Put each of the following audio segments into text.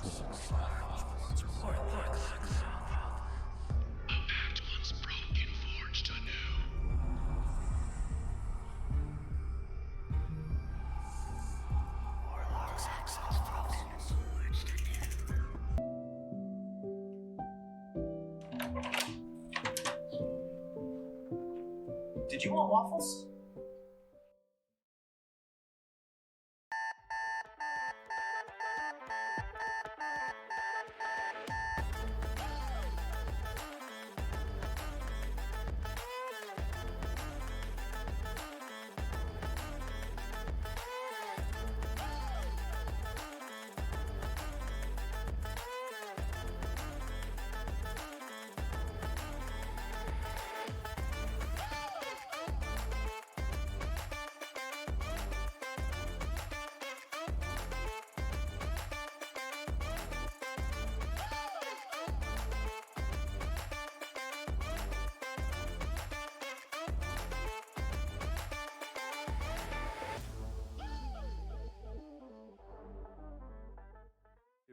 pact once broken, forged anew. Did you want waffles?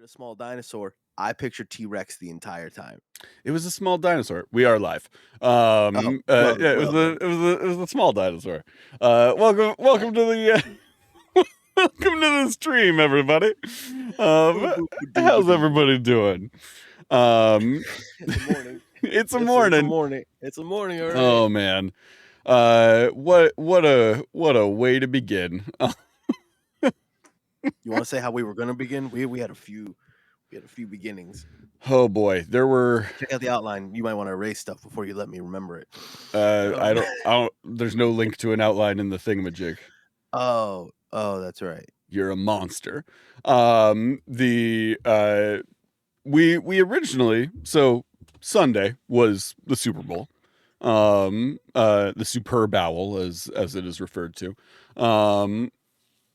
A small dinosaur. I pictured T-Rex the entire time. It was a small dinosaur. We are live. well Yeah, it was a small dinosaur. Welcome to the welcome to the stream, everybody. How's everybody doing? It's a morning. It's a It's morning. a morning. It's a morning already. Oh man. What a way to begin. You want to say how we were going to begin? We had a few beginnings. Oh boy, there were. Check out the outline. You might want to erase stuff before you let me remember it. I don't. There's no link to an outline in the thingamajig. Oh, that's right. You're a monster. We originally, so Sunday was the Super Bowl. The Superb Owl, as it is referred to.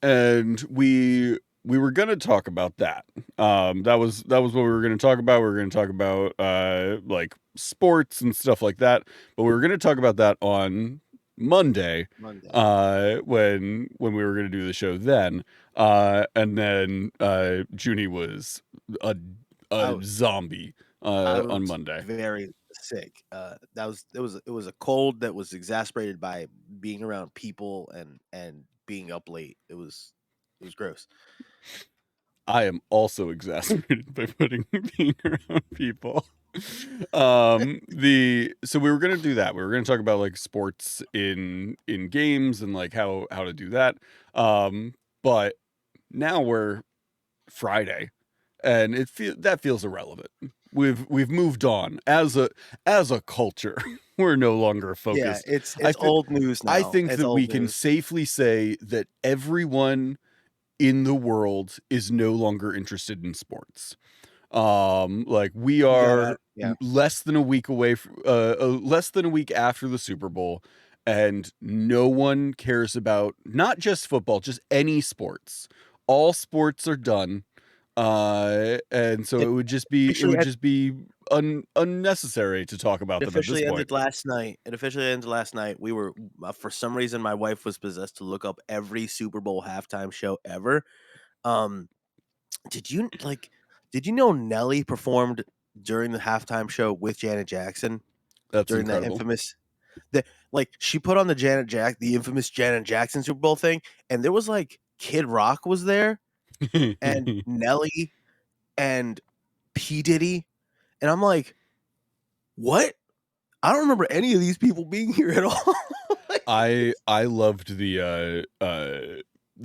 And we were gonna talk about that. That was what we were gonna talk about. We were gonna talk about like sports and stuff like that. But we were gonna talk about that on Monday. When we were gonna do the show then. And then Junie was a zombie on Monday. Very sick. It was a cold that was exacerbated by being around people and being up late. It was gross. I am also exasperated by being around people. So we were gonna do that. We were gonna talk about like sports in games and like how to do that. But now we're Friday, and that feels irrelevant. We've moved on as a culture. We're no longer focused. Yeah, it's old news now. I think that we can safely say that everyone in the world is no longer interested in sports. Like we are less than a week away less than a week after the Super Bowl, and no one cares about not just football, just any sports. All sports are done. And so it would just be unnecessary to talk about them at this point. It officially ended last night. We were for some reason my wife was possessed to look up every Super Bowl halftime show ever. Did you know Nelly performed during the halftime show with Janet Jackson? That's during incredible. that infamous she put on the infamous Janet Jackson Super Bowl thing, and there was like Kid Rock was there and Nelly and P. Diddy, and I'm like, what? I don't remember any of these people being here at all. I loved the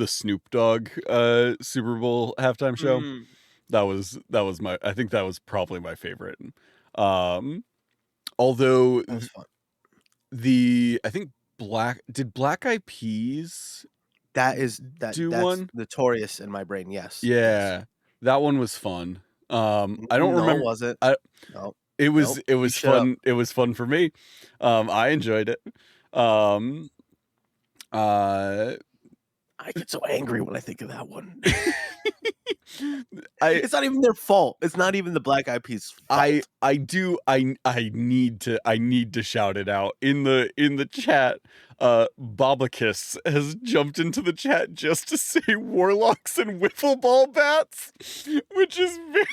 Snoop Dogg Super Bowl halftime show. That was I think that was probably my favorite. Although that was fun. I think Black Eyed Peas that's one? notorious in my brain. Yes. Yeah. Yes. That one was fun. I don't remember. Was it? No. It was fun. It was fun for me. I enjoyed it. I get so angry when I think of that one. It's not even their fault. It's not even the Black Eyed Peas' fault. I need to shout it out in the chat. Babakis has jumped into the chat just to say Warlocks and wiffle ball bats, which is very,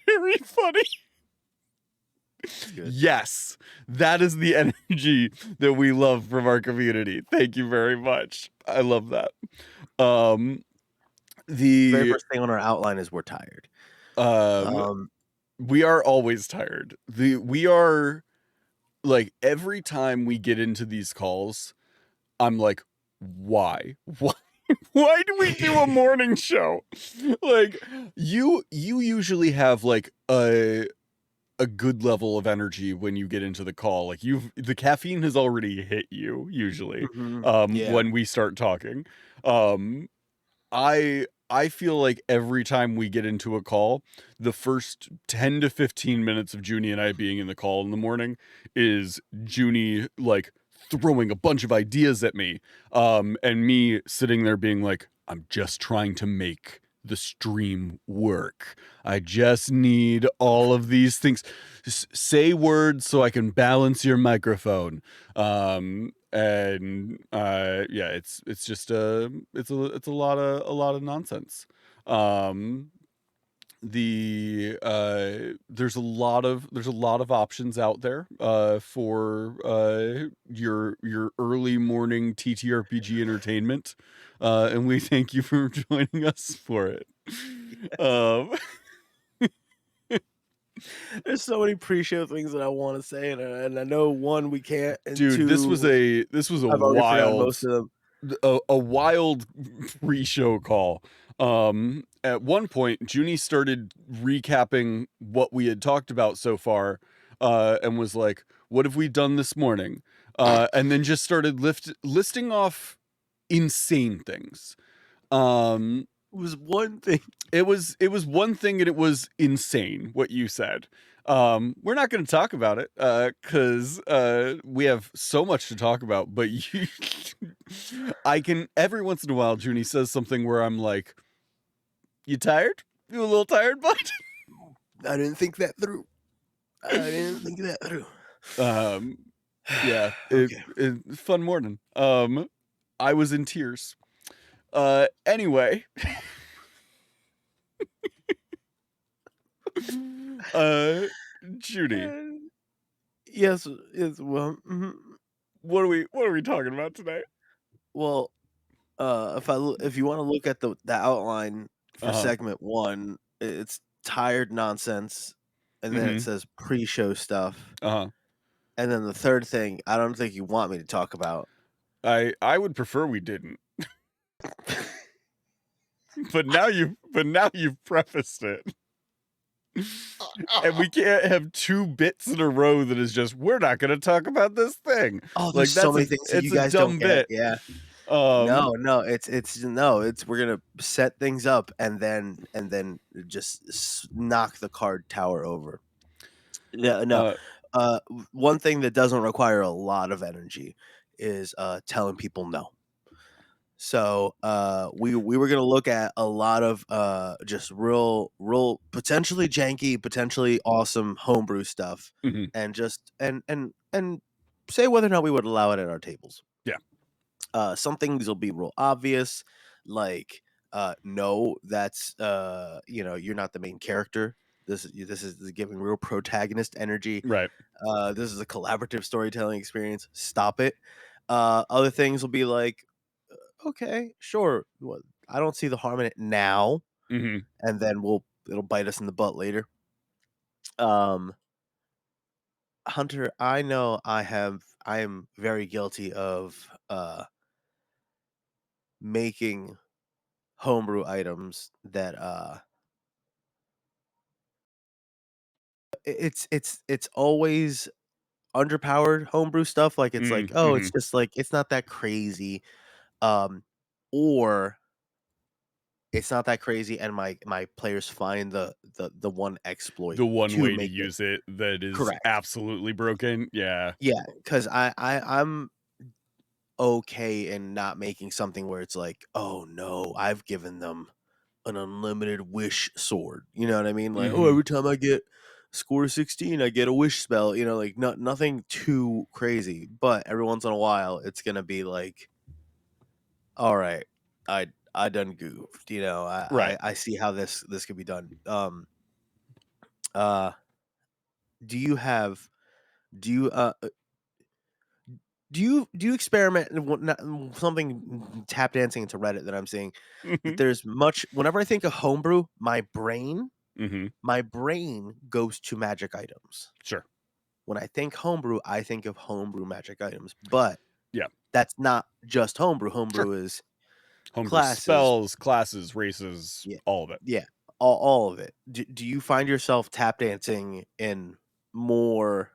very funny. Yes, that is the energy that we love from our community. Thank you very much. I love that. The very first thing on our outline is we're tired. We are always tired. We are, like, every time we get into these calls, I'm like, why why do we do a morning show? Like, you usually have like a good level of energy when you get into the call. Like, the caffeine has already hit you usually. When we start talking. I feel like every time we get into a call, the first 10 to 15 minutes of Junie and I being in the call in the morning is Junie, like, throwing a bunch of ideas at me, and me sitting there being like, I'm just trying to make the stream work. I just need all of these things. Say words so I can balance your microphone. Yeah, it's just it's a lot of nonsense. There's a lot of options out there for your early morning TTRPG entertainment, and we thank you for joining us for it. There's so many pre-show things that I want to say, and I know one we can't. And dude, two, this was a wild pre-show call. At one point, Junie started recapping what we had talked about so far, and was like, "What have we done this morning?" And then just started listing off insane things. It was one thing. It was one thing, and it was insane what you said. We're not going to talk about it because we have so much to talk about. But I can, every once in a while, Junie says something where I'm like, "You tired? You a little tired, bud?" I didn't think that through. Yeah, Okay. fun morning. I was in tears. Anyway. Junie. Yes. Well. What are we talking about today? Well, if you want to look at the outline for segment 1, it's tired nonsense, and then it says pre-show stuff. And then the third thing, I don't think you want me to talk about. I would prefer we didn't. But now you've prefaced it. And we can't have 2 bits in a row that is just, we're not going to talk about this thing. Oh, there's so many things that you guys don't get. Yeah. No, we're gonna set things up and then just knock the card tower over. Yeah, no. One thing that doesn't require a lot of energy is telling people no. So we were gonna look at a lot of just real potentially janky, potentially awesome homebrew stuff, and just and say whether or not we would allow it at our tables. Yeah. Some things will be real obvious, like no, that's you're not the main character. This is giving real protagonist energy. Right. This is a collaborative storytelling experience. Stop it. Other things will be like, okay, sure. Well, I don't see the harm in it now, and then it'll bite us in the butt later. Hunter, I know I am very guilty of making homebrew items that it's always underpowered homebrew stuff. Like it's like, oh, it's just like it's not that crazy, or it's not that crazy, and my players find the one exploit, the one way to make use it that is correct. absolutely broken. Yeah, because I'm okay in not making something where it's like, oh no, I've given them an unlimited wish sword. You know what I mean? Like, oh, Mhm. every time I get score 16, I get a wish spell. You know, like nothing too crazy, but every once in a while, it's gonna be like, all right, I done goofed. You know, Right. I see how this could be done. Uh, do you have do you do you experiment in something tap dancing into Reddit that I'm seeing that Mhm. there's much whenever I think of homebrew, Mhm. my brain goes to magic items. Sure. When I think homebrew, I think of homebrew magic items, but Yeah. that's not just homebrew. Sure. Homebrew is Homebrew classes. spells, classes, races, Yeah, all of it. yeah, all of it. Do you find yourself tap dancing in more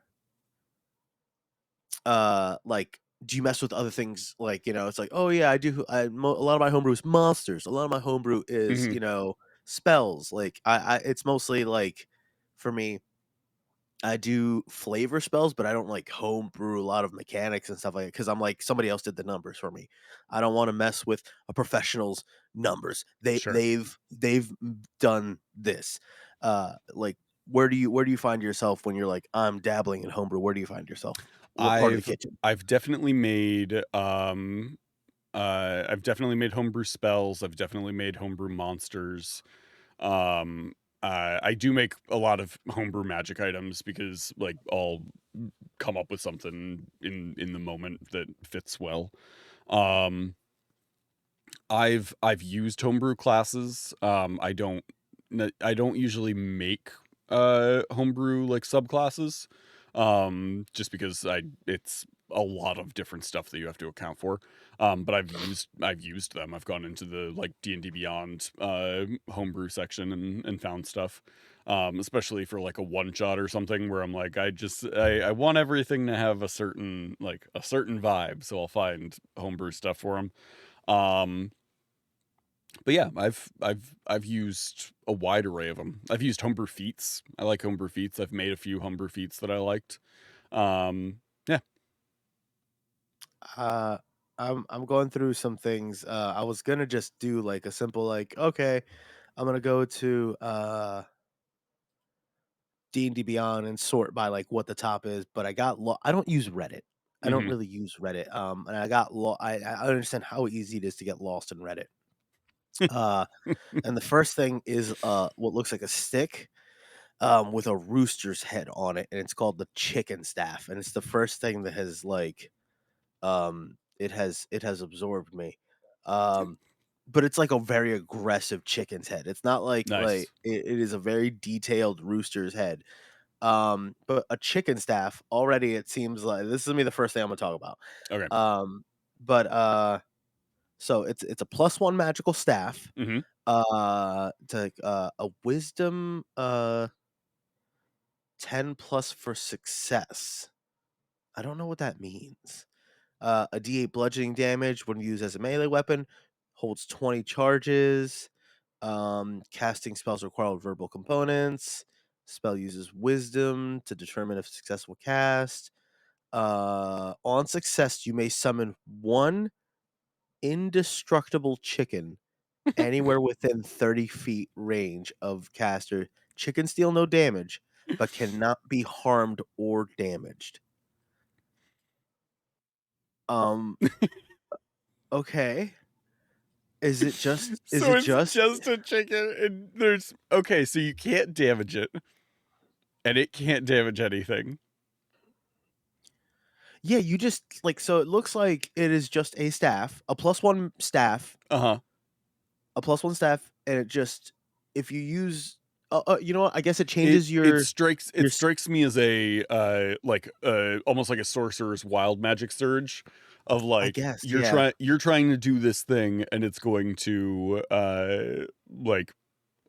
like do you mess with other things like it's like oh yeah a lot of my homebrew is monsters, a lot of my homebrew is Mhm. spells, like I it's mostly like for me I do flavor spells, but I don't like homebrew a lot of mechanics and stuff like that because I'm like somebody else did the numbers for me. I don't want to mess with a professional's numbers. Sure. They've done this. Like where do you find yourself when you're like I'm dabbling in homebrew? Where do you find yourself? What part of the I've kitchen? I've definitely made I've definitely made homebrew spells. I've definitely made homebrew monsters. Um I do make a lot of homebrew magic items because like I'll come up with something in the moment that fits well. Um I've used homebrew classes. I don't usually make homebrew like subclasses. Just because I it's a lot of different stuff that you have to account for. But I've used them. I've gone into the like D&D Beyond homebrew section and found stuff. Especially for like a one shot or something where I'm like I want everything to have a certain vibe, so I'll find homebrew stuff for them. Um but yeah, I've used a wide array of them. I've used homebrew feats. I like homebrew feats. I've made a few homebrew feats that I liked. Yeah. Uh, I'm going through some things. I was gonna just do like a simple like, okay, I'm gonna go to D&D Beyond and sort by like what the top is, but I don't use Reddit. I don't Hmm. really use Reddit. And I got I understand how easy it is to get lost in Reddit. Uh, and the first thing is what looks like a stick with a rooster's head on it, and it's called the chicken staff, and it's the first thing that has like it has absorbed me. Um but it's like a very aggressive chicken's head. It's not like Nice. it is a very detailed rooster's head. But a chicken staff already it seems like this is gonna be the first thing I'm gonna talk about. Okay. But so it's a +1 magical staff. Hmm. It's like a wisdom 10 plus for success. I don't know what that means. A D8 bludgeoning damage when used as a melee weapon, holds 20 charges. Casting spells require verbal components. Spell uses wisdom to determine if successful cast. On success, you may summon one indestructible chicken anywhere within 30 feet range of caster. Chickens deal no damage, but cannot be harmed or damaged. Um, okay. Is So it it's just just a chicken, and there's okay. So you can't damage it, and it can't damage anything. yeah, you just like so it looks like it is just a staff, a +1 staff, Uh huh. and it just if you use you know what? I guess it It changes it your strikes your it strikes me as a almost like a sorcerer's wild magic surge of I like guess, yeah. you're trying to do this thing and it's going to like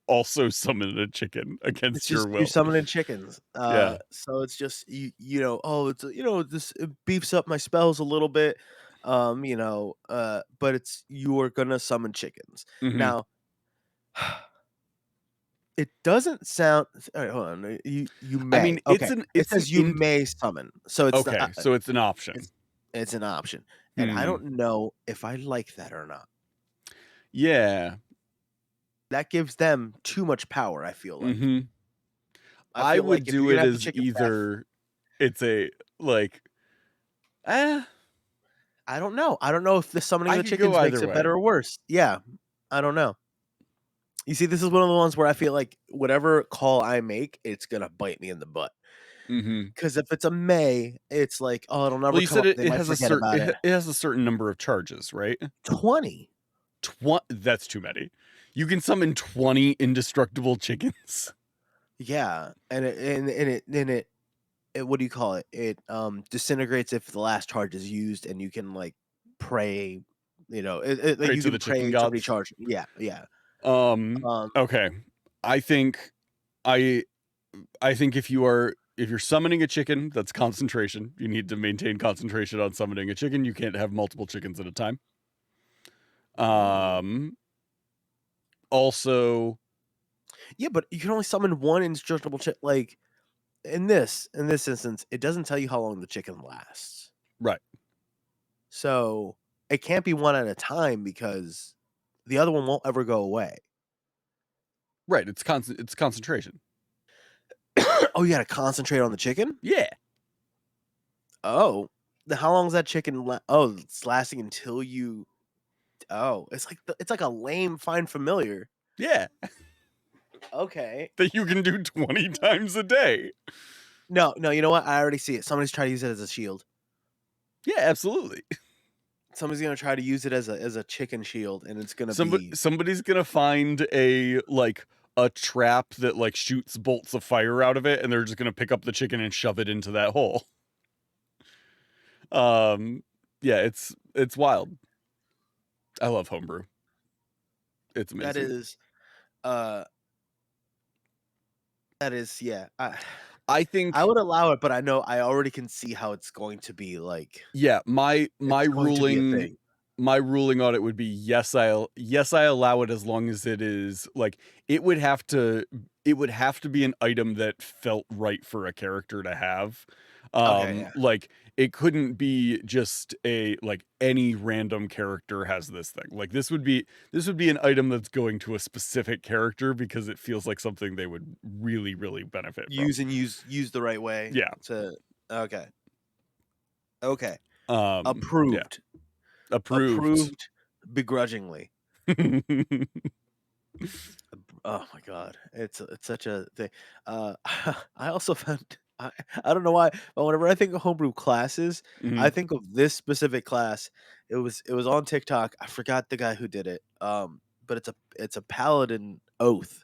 also summon a chicken It's against your just you're will. summoning chickens. Yeah. So it's just oh, it's this it beefs up my spells a little bit. But it's you're gonna summon chickens. Hmm. Now, it doesn't sound all right, hold on. You I may. mean, Okay. It it's an says you in may summon. So it's not okay, so it's an option. it's it's an option. And I Hmm. don't know if I like that or not. Yeah. that gives them too much power, I feel like. Mm-hmm. I I feel would like if you're do gonna it have the as chicken breath, either it's a like eh, I don't know. I don't know if the summoning of I the could go chickens makes either it way. better or worse. Yeah, I don't know. You see, this is one of the ones where I feel like whatever call I make, it's gonna bite me in the butt. Mm-hmm. Because if it's a May, it's like, oh, it'll Well, never you come said up. it, They it might has a forget certain about it. it has a certain number of charges, right? 20. That's too many. You can summon 20 indestructible chickens. Yeah, and it what do you call it? It disintegrates if the last charge is used, and you can like pray. Like Pray you to can the chicken pray to gods. recharge. Yeah, yeah. Um, Um, okay. I think I I think if you're summoning a chicken, that's concentration. You need to maintain concentration on summoning a chicken. You can't have multiple chickens at a time. Um Also, yeah, but you can only summon one indestructible chick. Like in this instance, it doesn't tell you how long the chicken lasts. right. So it can't be one at a time because the other one won't ever go away. Right, it's concentration. Oh, you got to concentrate on the chicken. Yeah. Oh, how long is that chicken? Oh, it's lasting until you. Oh, it's like a lame find familiar. Yeah. Okay. That you can do 20 times a day. No, you know what? I already see it. Somebody's trying to use it as a shield. Yeah, absolutely. Somebody's gonna try to use it as a chicken shield, and it's gonna be. Somebody's gonna find a trap that like shoots bolts of fire out of it, and they're just gonna pick up the chicken and shove it into that hole. Yeah, it's wild. I love homebrew. It's amazing. That is, uh, yeah. I think I would allow it, but I know I already can see how it's going to be like. yeah, my It's going to be a thing. my ruling on it would be yes, I allow it as long as it is like it would have to be an item that felt right for a character to have. Okay, yeah. Like it couldn't be just a like any random character has this thing. Like this would be an item that's going to a specific character because it feels like something they would really benefit from. Use the right way. Yeah. Okay. Yeah. Approved. Approved begrudgingly. Oh my god, it's such a thing. I also found I don't know why, but whenever I think of homebrew classes, I Mhm. think of this specific class. It was on TikTok. I forgot the guy who did it. But it's a paladin oath.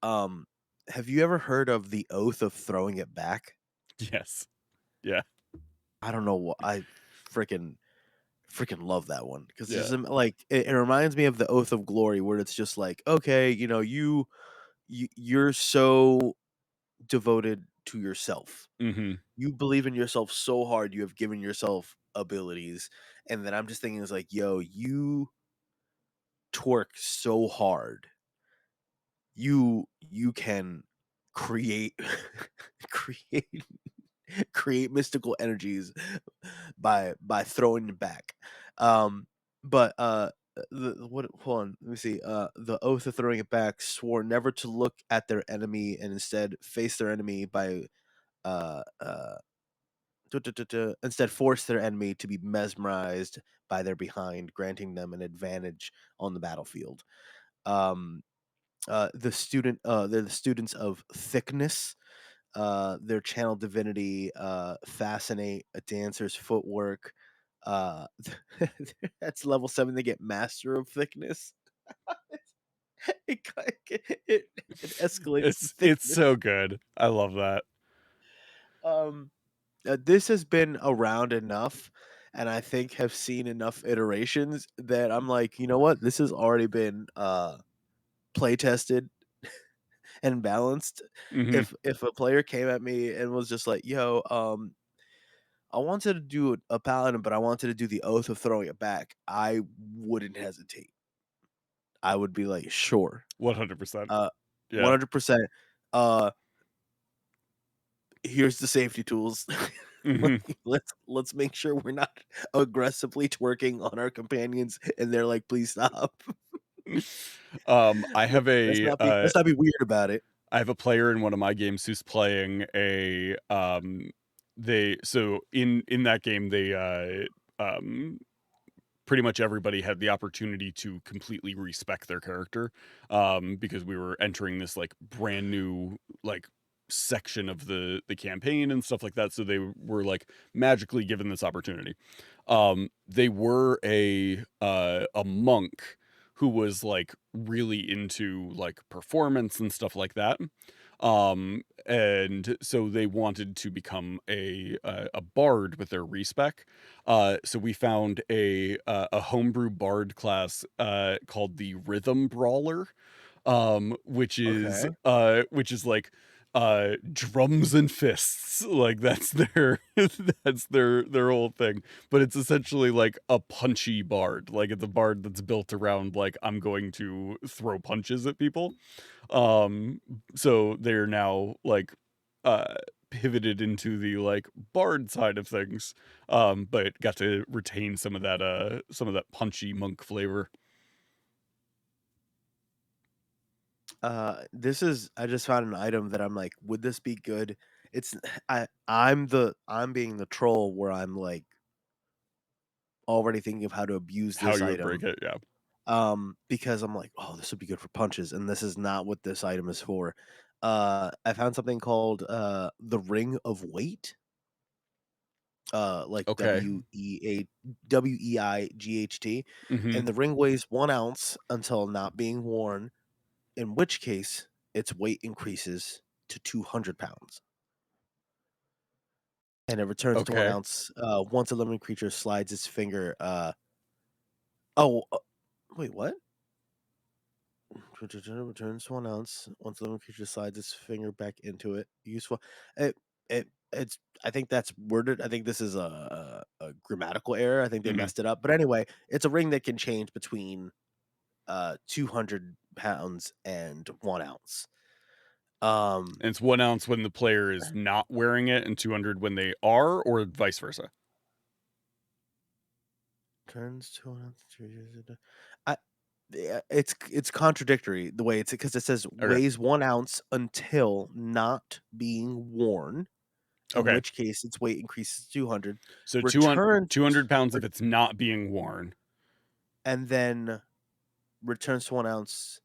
Um, have you ever heard of the oath of throwing it back? Yes. Yeah. I don't know what I freaking love that one because Yeah. like it reminds me of the oath of glory where it's just like okay, you're so devoted to yourself. Mhm. You believe in yourself so hard, you have given yourself abilities. And then I'm just thinking it's like, yo, you twerk so hard. You can create create create mystical energies by throwing it back. But what hold on, let me see. The oath of throwing it back swore never to look at their enemy and instead face their enemy by uh uh instead force their enemy to be mesmerized by their behind, granting them an advantage on the battlefield. Um they're the students of thickness. Their channel divinity fascinate a dancer's footwork. uh that's level 7. They get master of thickness. It escalates to It's thickness. so good. I love that. um this has been around enough, and I think have seen enough iterations that I'm like, you know what, this has already been play tested and balanced. Mhm. If a player came at me and was just like, "Yo, I wanted to do a paladin, but I wanted to do the oath of throwing it back," I wouldn't hesitate. I would be like, "Sure, 100%. uh, Yeah. 100%. Uh, here's the safety tools. Mhm. Like, let's make sure we're not aggressively twerking on our companions." And they're like, "Please stop." I have a let's not be weird about it. I have a player in one of my games who's playing a so in that game they pretty much everybody had the opportunity to completely respec their character, because we were entering this like brand new like section of the campaign and stuff like that, so they were like magically given this opportunity. They were a monk who was like really into like performance and stuff like that. And so they wanted to become a bard with their respec. So we found a homebrew bard class called the Rhythm Brawler, Okay. which is like drums and fists. Like that's their that's their whole thing. But it's essentially like a punchy bard. Like it's a bard that's built around like I'm going to throw punches at people. So they're now like uh pivoted into the like bard side of things, but got to retain some of that punchy monk flavor. I just found an item that I'm like, would this be good? It's I'm being the troll where I'm like already thinking of how to abuse How this you would break item. it, yeah. Because I'm like, oh, this would be good for punches, and this is not what this item is for. I found something called the Ring of Weight. Like Okay. WEIGHT, Mm-hmm. and the ring weighs 1 ounce until not being worn, in which case its weight increases to 200 pounds. And it returns to 1 Okay. ounce once a living creature slides its finger. Oh, wait, what? Returns to 1 ounce once a living creature slides its finger back into it. Useful. It's. I think that's worded. I think this is a grammatical error. I think they Mm-hmm. messed it up. But anyway, it's a ring that can change between 200 pounds and 1 ounce. And it's 1 ounce when the player is not wearing it, and 200 when they are, or vice versa. Turns to 1 ounce. I, yeah, it's contradictory the way it's because it says Okay. weighs 1 ounce until not being worn, in Okay. which case its weight increases to 200. So 200, Returns 200 pounds if it's not being worn. and then returns to 1 ounce.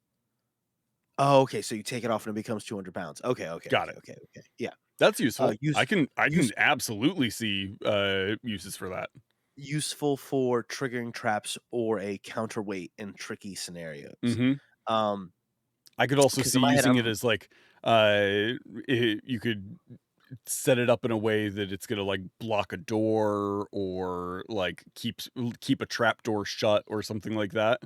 Oh, okay. So you take it off and it becomes 200 pounds. Okay, okay, Got okay, it. okay, okay. Yeah. That's useful. Use I can use absolutely see uses for that. useful for triggering traps or a counterweight in tricky scenarios. Mm-hmm. Um, I could also because see in my head, using it I'm as like you could set it up in a way that it's gonna like block a door or like keep a trap door shut or something like that.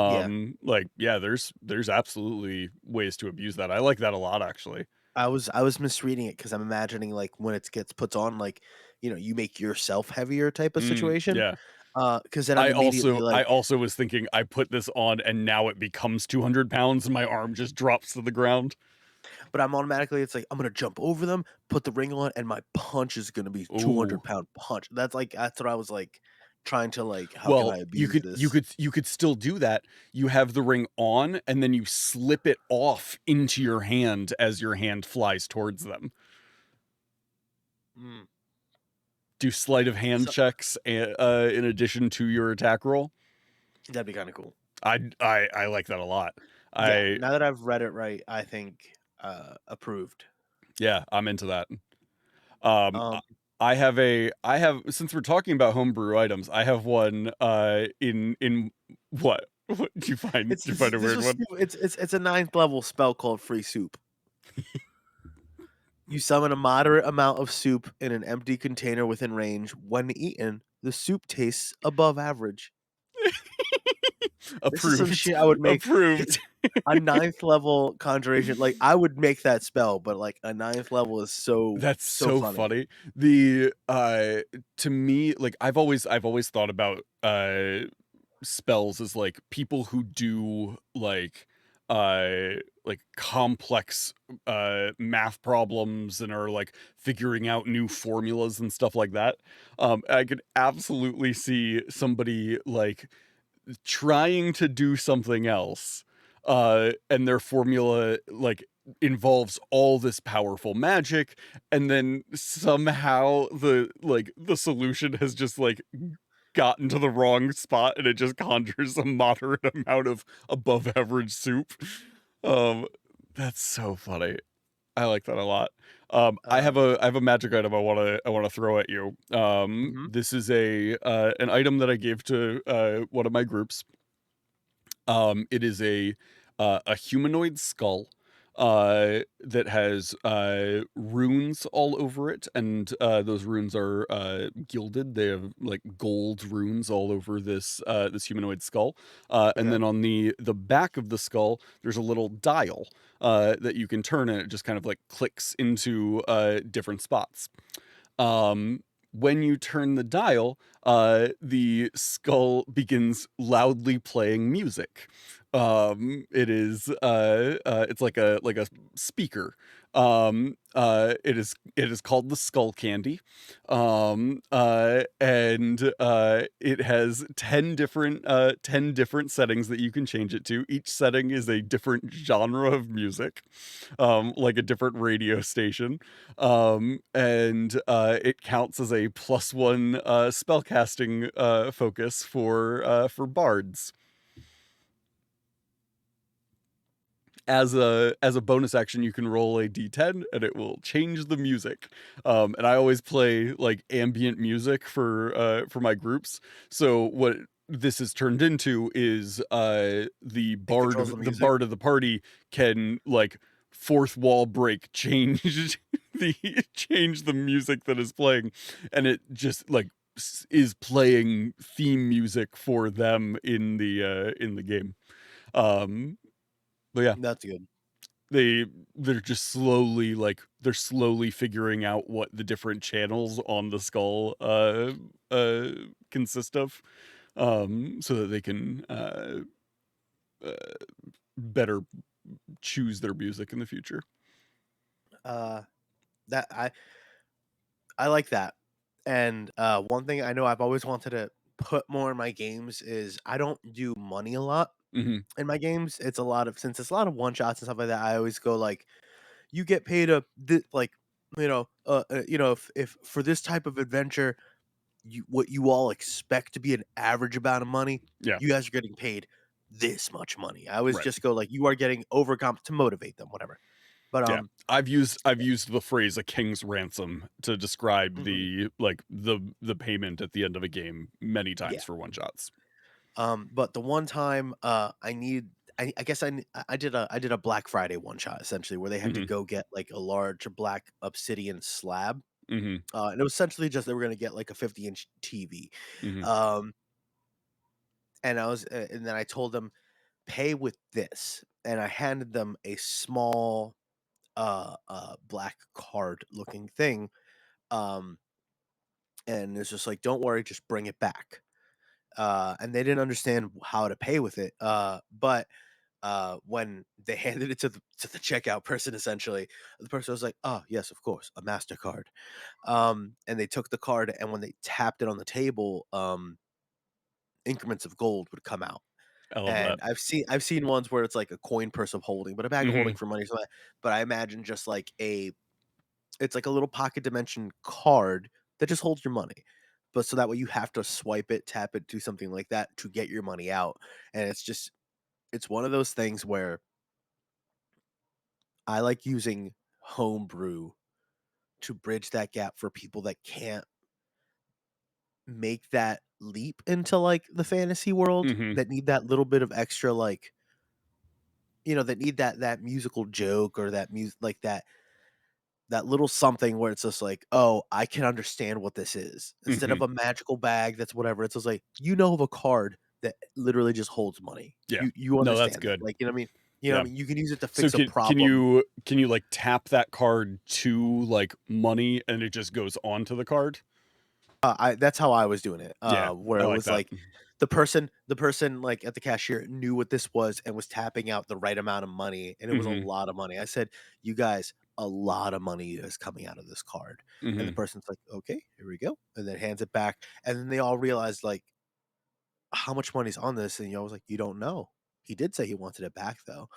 yeah. Like yeah, there's absolutely ways to abuse that. I like that a lot actually. I was misreading it because I'm imagining like when it gets put on, like you make yourself heavier type of situation. Yeah. Because then I'm immediately I like, also was thinking I put this on and now it becomes 200 pounds and my arm just drops to the ground. but I'm automatically it's like I'm gonna jump over them, put the ring on, and my punch is gonna be Ooh. 200-pound punch. That's what I was like trying to like. How can Well, I you abuse could you this? could you could still do that. You have the ring on and then you slip it off into your hand as your hand flies towards them. Mm. Do sleight of hand So checks in addition to your attack roll. that'd be kind of cool. I like that a lot. Yeah. I Now that I've read it right, I think approved. Yeah, I'm into that. Um, Um, I have since we're talking about homebrew items, I have one in what? What did you find? it's Did you find a this weird was one? stupid. It's a ninth level spell called Free Soup. You summon a moderate amount of soup in an empty container within range. When eaten, the soup tastes above average. This is some Approved. shit I would make. Approved. A ninth level conjuration, like I would make that spell, but like a ninth level is That's so so funny. funny. The to me, like I've always thought about spells as like people who do like complex math problems and are like figuring out new formulas and stuff like that. I could absolutely see somebody like trying to do something else, and their formula like involves all this powerful magic, and then somehow the solution has just like gotten to the wrong spot, and it just conjures a moderate amount of above average soup. Um, that's so funny. I like that a lot. I have a magic item I wanna throw at you. Mhm. This is an item that I gave to one of my groups. It is a humanoid skull that has runes all over it, and those runes are gilded. They have like gold runes all over this humanoid skull. And Okay. then on the back of the skull, there's a little dial that you can turn, and it just kind of like clicks into different spots. Um, when you turn the dial, the skull begins loudly playing music. It's like a speaker. It is called the skull candy. And it has 10 different settings that you can change it to. Each setting is a different genre of music, like a different radio station. And it counts as a +1 spellcasting focus for bards. As a bonus action, you can roll a d10 and it will change the music. And I always play like ambient music for my groups. So what this is turned into is the It bard controls of the the music. bard of the party can like fourth wall break, change the change the music that is playing, and it just like is playing theme music for them in the game. Um, but yeah, That's good. they're just slowly like they're slowly figuring out what the different channels on the skull uh consist of, so that they can uh better choose their music in the future. Uh, that I like that. And one thing I know I've always wanted to put more in my games is I don't do money a lot Hmm. in my games. It's a lot of since it's a lot of one shots and stuff like that. I always go like, you get paid like if for this type of adventure, what you all expect to be an average amount of money, Yeah, you guys are getting paid this much money. I always right. just go like, you are getting overcomp to motivate them, whatever. But Yeah, I've used the phrase "a king's ransom" to describe mhm, the payment at the end of a game many yeah. times for one shots. But the one time, I guess I did a Black Friday one shot essentially where they had to Hmm. go get like a large black obsidian slab, Hmm. and it was essentially just they were gonna get like a 50-inch TV, Hmm. um, and then I told them pay with this, and I handed them a small, black card looking thing, um, and it's just like, don't worry, just bring it back. And they didn't understand how to pay with it, but when they handed it to the checkout person, essentially, the person was like, "Oh, yes, of course, a Mastercard." And they took the card, and when they tapped it on the table, increments of gold would come out. I love that. And I've seen ones where it's like a coin purse of holding, but a bag of holding Hmm. for money. So, but I imagine just like it's like a little pocket dimension card that just holds your money. But so that way you have to swipe it, tap it, do something like that to get your money out. And it's one of those things where I like using homebrew to bridge that gap for people that can't make that leap into like the fantasy world, Hmm. that need that little bit of extra like, that need that musical joke or that music like that little something where it's just like, "Oh, I can understand what this is." Instead Hmm. of a magical bag that's whatever, it's just like, of a card that literally just holds money. Yeah. You No, that's understand that. good. Like, you know what I mean? You know what Yeah. I mean? You can use it to So fix a can problem. you like tap that card to like money and it just goes onto the card? I That's how I was doing it, Yeah, where I it like was that. like the person, like, at the cashier knew what this was and was tapping out the right amount of money, and it was a Hmm. lot of money. I said, "You guys, a lot of money is coming out of this card." And the Hmm. person's like, "Okay, here we go," and then hands it back, and then they all realized, like, how much money's on this? And Yo was like, you don't know. He did say he wanted it back though.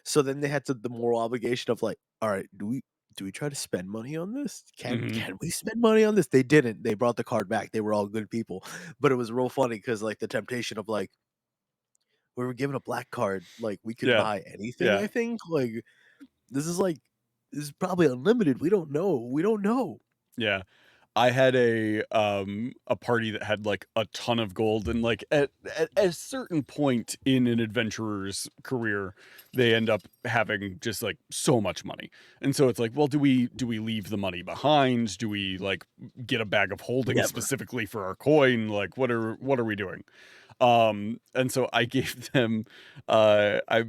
So then they had the moral obligation of like, all right, do we try to spend money on this? Can we spend money on this? They didn't. They brought the card back. They were all good people. But it was real funny because like the temptation of like we were given a black card, like we could Yeah. buy anything, Yeah. I think. Like this is probably unlimited. We don't know. We don't know. Yeah. I had a party that had like a ton of gold, and like at a certain point in an adventurer's career, they end up having just like so much money. And so it's like, well, do we leave the money behind? Do we like get a bag of holding Never. specifically for our coin? Like what are we doing? And so I gave them I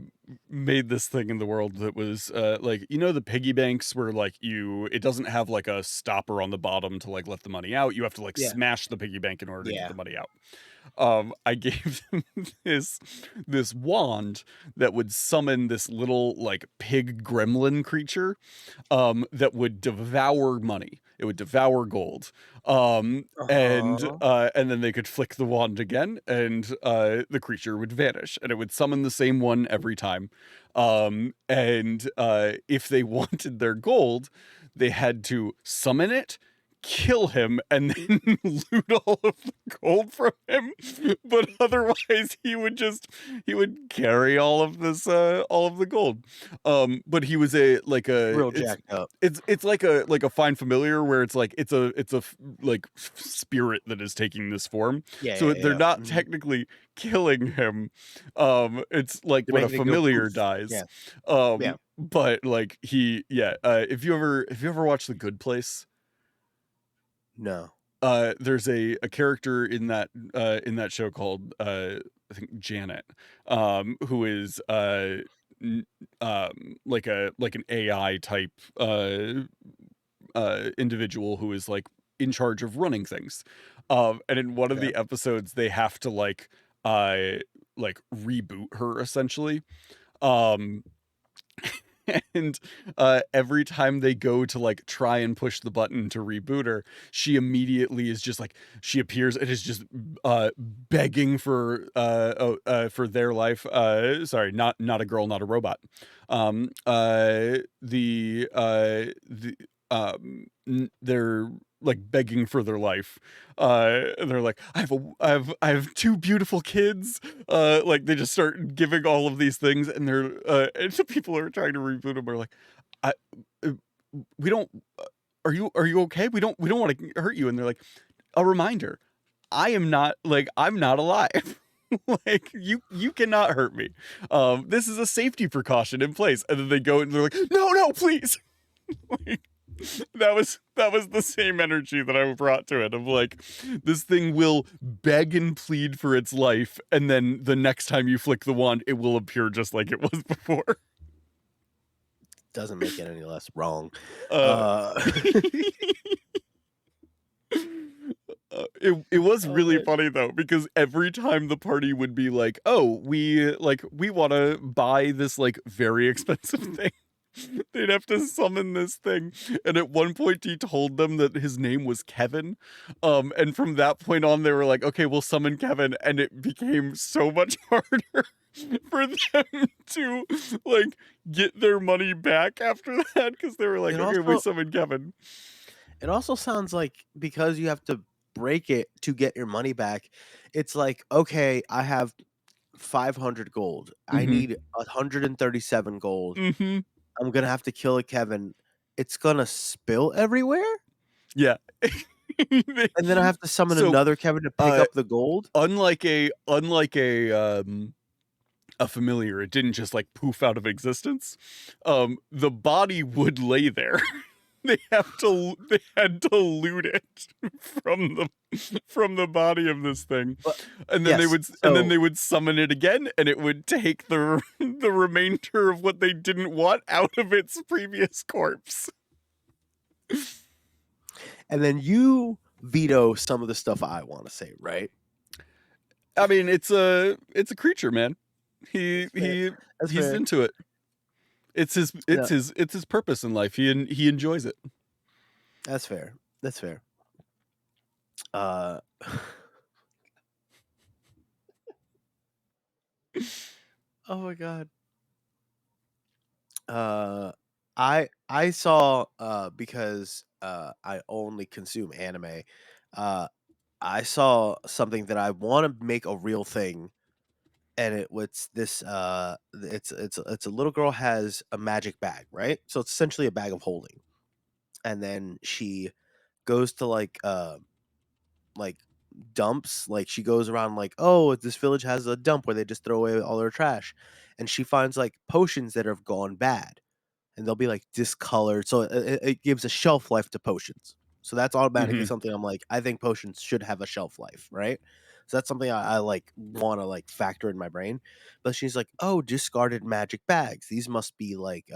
made this thing in the world that was like, you know, the piggy banks where like it doesn't have like a stopper on the bottom to like let the money out. You have to like Yeah. smash the piggy bank in order to get Yeah. the money out. I gave them this wand that would summon this little like pig gremlin creature that would devour money. It would devour gold. And then they could flick the wand again, and the creature would vanish, and it would summon the same one every time. And if they wanted their gold, they had to summon it, kill him, and then loot all of the gold from him. But otherwise he would carry all of the gold. But he was Real jacked up. it's like a fine familiar where it's like it's a like spirit that is taking this form. Yeah. So they're not Mhm. technically killing him. It's like They're when a making it go familiar poof. dies. Yeah. But like if you ever watch The Good Place, No. there's a character in that show called I think Janet, who is like an AI type individual who is like in charge of running things. And in one of Okay. the episodes they have to like reboot her essentially. Um and every time they go to like try and push the button to reboot her, she immediately is just like, she appears and is just begging for their life. Sorry, not a girl, not a robot. They're like begging for their life. And they're like, I have two beautiful kids. Like they just start giving all of these things, and they're and the people who are trying to reboot them are like, I we don't are you okay? We don't want to hurt you. And they're like, a reminder, I'm not alive. Like you cannot hurt me. This is a safety precaution in place. And then they go and they're like, no, please. Like, that was the same energy that I brought to it of like, this thing will beg and plead for its life, and then the next time you flick the wand it will appear just like it was before. Doesn't make it any less wrong. It was really funny though, because every time the party would be like, oh, we want to buy this like very expensive thing, they'd have to summon this thing. And at one point he told them that his name was Kevin. And from that point on they were like, okay, we'll summon Kevin. And it became so much harder for them to like get their money back after that, because they were like, okay, we summoned Kevin. It also sounds like, because you have to break it to get your money back, it's like, okay, I have 500 gold. I need 137 gold. I'm gonna have to kill a Kevin. It's gonna spill everywhere? Yeah. And then I have to summon another Kevin to pick up the gold? Unlike a familiar, it didn't just like poof out of existence. The body would lay there. They had to loot it from the body of this thing. And then they would summon it again, and it would take the remainder of what they didn't want out of its previous corpse. And then you veto some of the stuff I want to say, right? I mean, it's a creature, man. He's into it. It's his purpose in life. He enjoys it. That's fair. Oh my god. I saw because I only consume anime. Uh, I saw something that I want to make a real thing, and it was this. It's a little girl has a magic bag, right? So it's essentially a bag of holding, and then she goes to like dumps. Like she goes around like, oh, this village has a dump where they just throw away all their trash, and she finds like potions that have gone bad, and they'll be like discolored. So it gives a shelf life to potions. So that's automatically Mhm. something I'm like, I think potions should have a shelf life, right? So that's something I like want to like factor in my brain. But she's like, oh, discarded magic bags. These must be like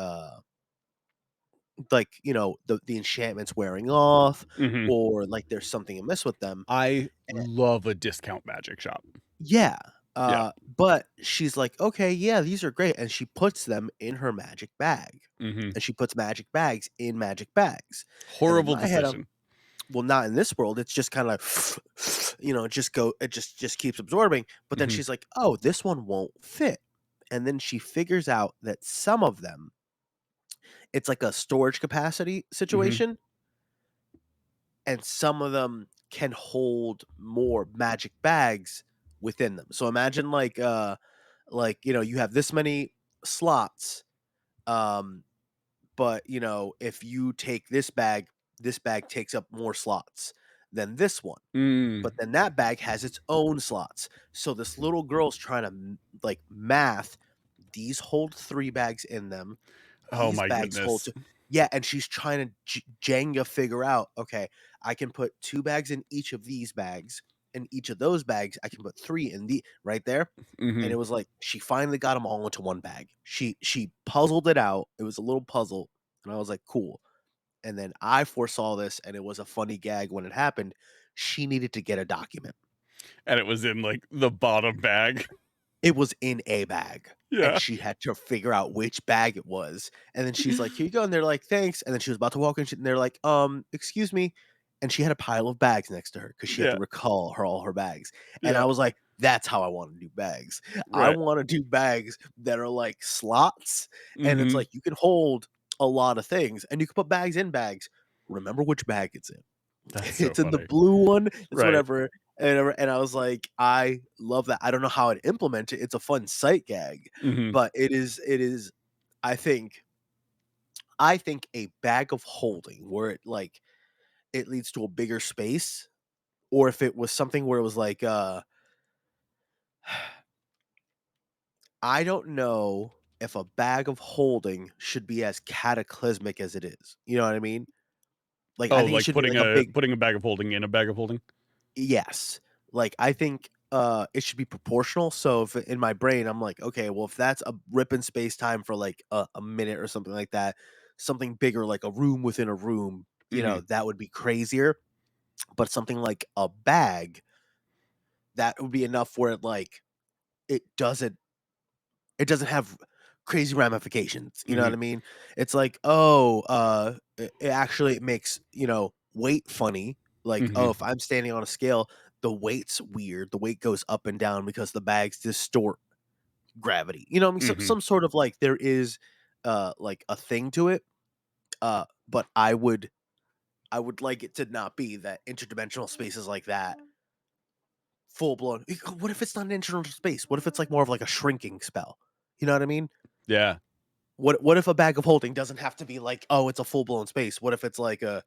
the enchantment's wearing off, Mhm. or like there's something amiss with them. I Eh, love a discount magic shop. yeah. Yeah. But she's like, okay, yeah, these are great, and she puts them in her magic bag, Mhm. and she puts magic bags in magic bags. And in Horrible my head, I'm decision. well, not in this world. It's just kind of like, it just keeps absorbing. But then Mhm. she's like, oh, this one won't fit. And then she figures out that some of them, it's like a storage capacity Mhm. situation, and some of them can hold more magic bags within them. So imagine like you have this many slots, um but if you take this bag takes up more slots than this one, Mm. but then that bag has its own slots. So this little girl's trying to like math, these hold 3 bags in them, Oh these my bags hold goodness. 2. Yeah, and she's trying to Jenga figure out, okay, I can put 2 bags in each of these bags, and each of those bags I can put 3 in the right there. And it Mhm. was like she finally got them all into one bag. She puzzled it out. It was a little puzzle, and I was like, "Cool." And then I foresaw this, and it was a funny gag when it happened. She needed to get a document. And it was in, like, the bottom bag. It was in a bag, and Yeah. she had to figure out which bag it was, and then she's like, "Here you go," and they're like, "Thanks," and then she was about to walk in, and they're like, excuse me," and she had a pile of bags next to her because she had to Yeah. recall all her bags, and I Yeah. was like, "That's how I wanna do bags." I Right. wanna do bags that are like slots, and it's Mhm. like you can hold a lot of things, and you can put bags in bags. Remember which bag it's in. That's so It's in the funny. blue one, it's Right. whatever, and I was like, "I love that." I don't know how I'd implement it, it's a fun sight gag, Mhm. but it is I think I think a bag of holding where it leads to a bigger space, or if it was something where it was like, I don't know if a bag of holding should be as cataclysmic as it is, you know what I mean? Like, I Oh, think it like should be like a big. putting a bag of holding in a bag of holding? Yes. Like, I think, it should be proportional, so if in my brain, I'm like, "Okay, well, if that's a rip in space time for, like, a minute or something like that, something bigger, like a room within a room, Mhm. that would be crazier." But something like a bag, that would be enough where it doesn't it doesn't have crazy ramifications, you know what Mhm. I mean? It's like, oh, it actually makes, weight funny. Like, oh, Mhm. if I'm standing on a scale, the weight's weird. The weight goes up and down because the bags distort gravity. You know what I mean? Mhm. Some sort of like there is like a thing to it. But I would like it to not be that interdimensional spaces like that. Full blown. What if it's not an interdimensional space? What if it's like more of like a shrinking spell? You know what I mean? Yeah. What if a bag of holding doesn't have to be like, oh, it's a full blown space? What if it's like a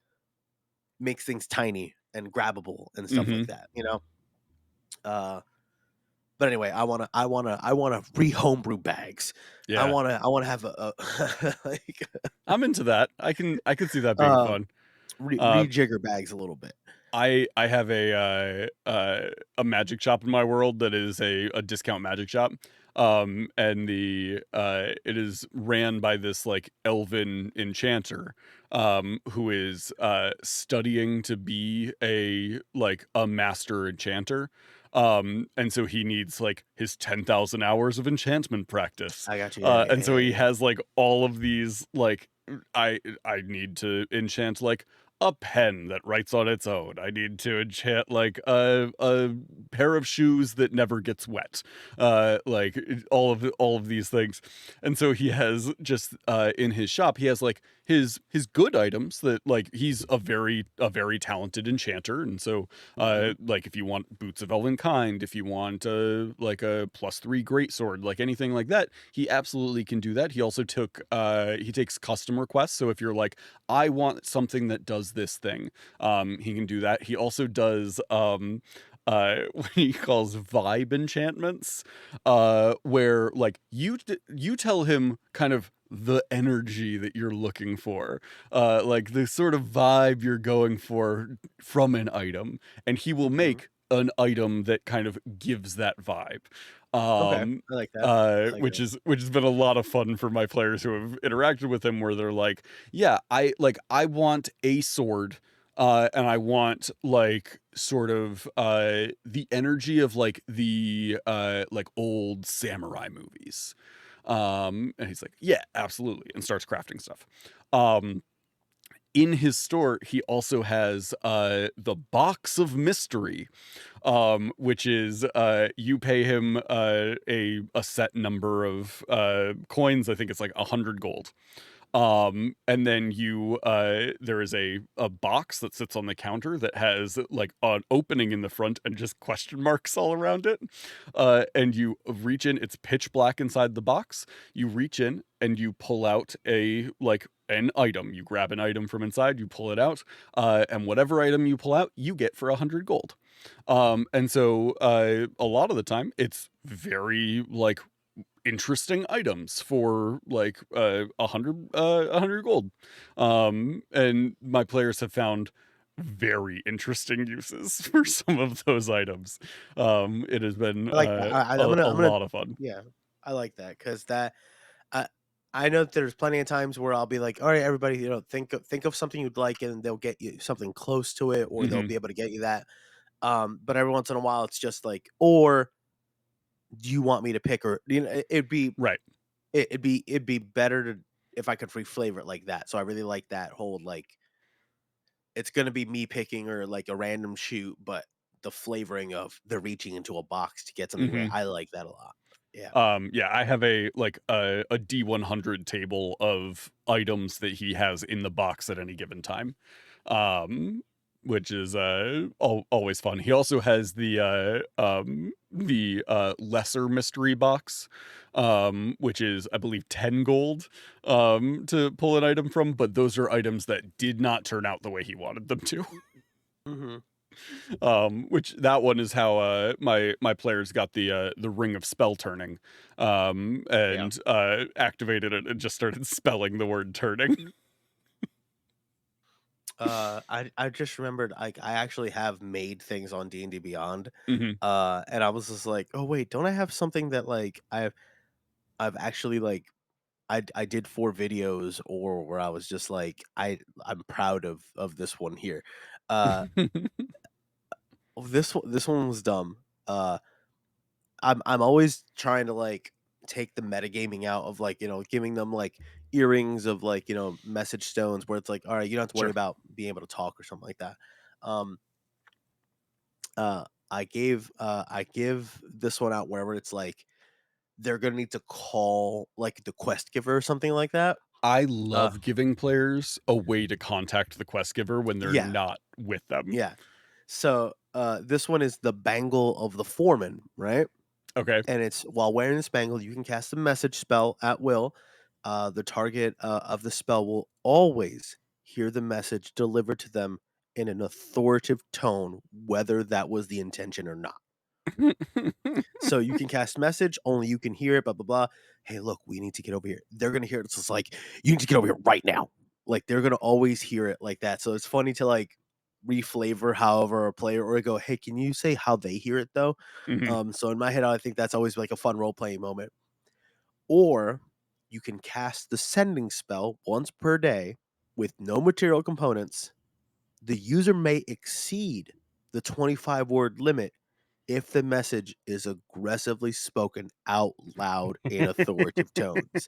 makes things tiny and grabbable and stuff like Mhm. that, you know? Uh but anyway, I wanna re-homebrew bags. I Yeah. wanna I wanna have a like I'm into that. I can see that being uh fun. Uh, rejigger bags a little bit. I have a magic shop in my world that is a discount magic shop. And it is ran by this like elven enchanter who is studying to be a master enchanter. And so he needs like his 10,000 hours of enchantment practice. I got you. Yeah, yeah, And so yeah, he yeah. has like all of these like I need to enchant like a pen that writes on its own. I need to enchant like a pair of shoes that never gets wet. Like all of these things. And so he has just in his shop, he has like his good items that like he's a very talented enchanter. And so like if you want boots of Elvenkind, if you want like a +3 greatsword, like anything like that, he absolutely can do that. He also he takes custom requests. So if you're like, I want something that does this thing, he can do that. He also does what he calls vibe enchantments, where like you tell him kind of the energy that you're looking for, like the sort of vibe you're going for from an item, and he will make an item that kind of gives that vibe. Okay, I like that. I like that. Which has been a lot of fun for my players who have interacted with him, where they're like, yeah, I want a sword, and I want like sort of the energy of like the like old samurai movies. And he's like, yeah, absolutely, and starts crafting stuff. In his store, he also has the box of mystery, which is you pay him a set number of coins. I think it's like 100 gold. And then there is a box that sits on the counter that has like an opening in the front and just question marks all around it. And you reach in, it's pitch black inside the box. You reach in and you pull out an item. You grab an item from inside, you pull it out, and whatever item you pull out, you get for 100 gold. And so a lot of the time it's very like interesting items for like 100 gold. And my players have found very interesting uses for some of those items. It has been I like that. a lot of fun. Yeah, I like that because I I know that there's plenty of times where I'll be like, all right, everybody, think of something you'd like, and they'll get you something close to it, or they'll Hmm. be able to get you that. But every once in a while, it's just like, or do you want me to pick, or Right. it'd be better to if I could free flavor it like that. So I really like that whole like it's gonna be me picking or like a random shoot, but the flavoring of the reaching into a box to get something rare. Hmm. I like that a lot. Yeah. Yeah, I have a D100 table of items that he has in the box at any given time, um, which is always fun. He also has the lesser mystery box, which is I believe 10 gold to pull an item from, but those are items that did not turn out the way he wanted them to. Mhm. Which that one is how my players got the ring of spell turning, Yeah. and activated it and just started spelling the word turning. I just remembered I actually have made things on D&D Beyond. Hmm. And I was just like, "Oh wait, don't I have something that like I've actually like I did 4 videos or where I was just like I'm proud of this one here." Uh this one was dumb. I'm always trying to like take the metagaming out of like, giving them like earrings of like, message stones where it's like, all right, you don't have to worry Sure. about being able to talk or something like that. Um I give this one out wherever it's like they're gonna need to call like the quest giver or something like that. I Uh love giving players a way to contact the quest giver when they're yeah, not with them. yeah. So this one is the bangle of the foreman, right? Okay. And it's while wearing this bangle, you can cast a message spell at will. The target of the spell will always hear the message delivered to them in an authoritative tone, whether that was the intention or not. So you can cast message, only you can hear it, blah blah blah. Hey, look, we need to get over here. They're gonna hear it. It's just like you need to get over here right now. Like they're gonna always hear it like that. So it's funny to like reflavor however a player or go, hey, can you say how they hear it though? Hmm. So in my head, I think that's always like a fun role playing moment. Or you can cast the sending spell once per day with no material components. The user may exceed the 25-word limit if the message is aggressively spoken out loud in authoritative tones.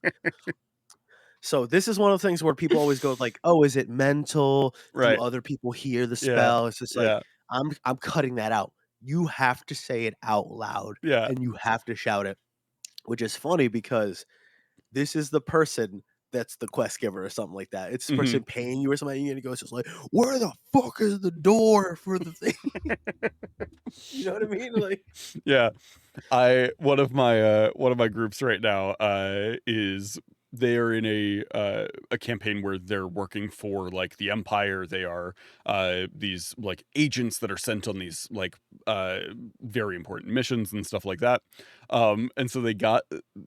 So this is one of the things where people always go like, "Oh, is it mental? Do Right. other people hear the Yeah. spell?" It's just like, Yeah. I'm cutting that out. You have to say it out loud Yeah. and you have to shout it, which is funny because this is the person that's the quest giver or something like that. It's the Mhm. person paying you or something, and it goes just like, "Where the fuck is the door for the thing?" You know what I mean? Like, Yeah. One of my groups right now is they are in a campaign where they're working for like the Empire. They are these like agents that are sent on these like very important missions and stuff like that. And so they got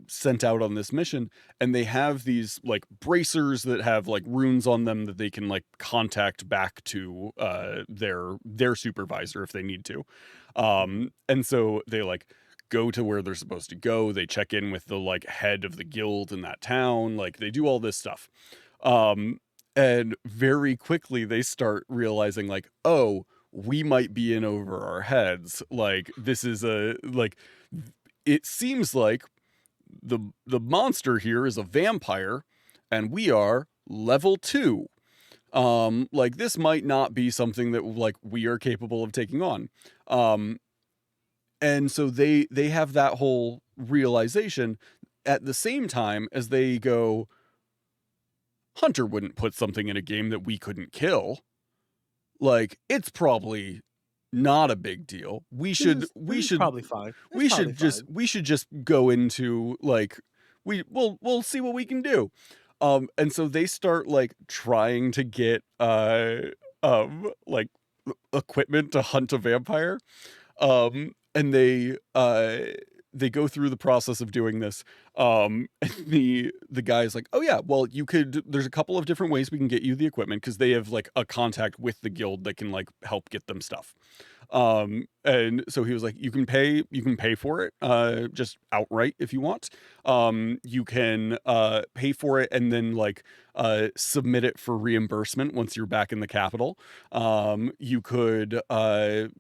sent out on this mission, and they have these like bracers that have like runes on them that they can like contact back to their supervisor if they need to. And so they like go to where they're supposed to go. They check in with the like head of the guild in that town. Like they do all this stuff. Um, and very quickly they start realizing like, oh, we might be in over our heads. Like this is a like it seems like the monster here is a vampire and we are level 2. Like this might not be something that like we are capable of taking on. Um and so they have that whole realization at the same time as they go, Hunter wouldn't put something in a game that we couldn't kill. Like it's probably not a big deal. this is probably fine. It's probably fine. We should just go into like we'll see what we can do. And so they start like trying to get like equipment to hunt a vampire. And they go through the process of doing this. And the guy's like, "Oh yeah, well you could. There's a couple of different ways we can get you the equipment because they have like a contact with the guild that can like help get them stuff." And so he was like, you can pay for it just outright if you want. You can pay for it and then like submit it for reimbursement once you're back in the capital. You could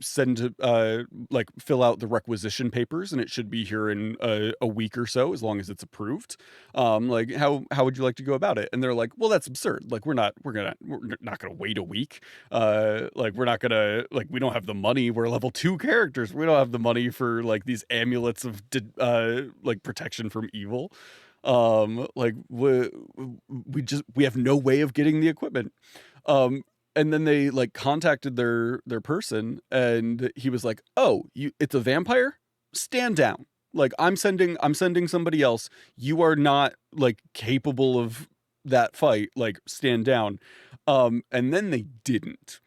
send like fill out the requisition papers and it should be here in a week or so as long as it's approved. Like how would you like to go about it? And they're like, well, that's absurd. Like we're not gonna wait a week. Like we're not gonna like we don't have the money. We're level 2 characters. We don't have the money for like these amulets of like protection from evil. Like we have no way of getting the equipment. And then they like contacted their person and he was like, "Oh, it's a vampire? Stand down. Like I'm sending somebody else. You are not like capable of that fight. Like stand down." And then they didn't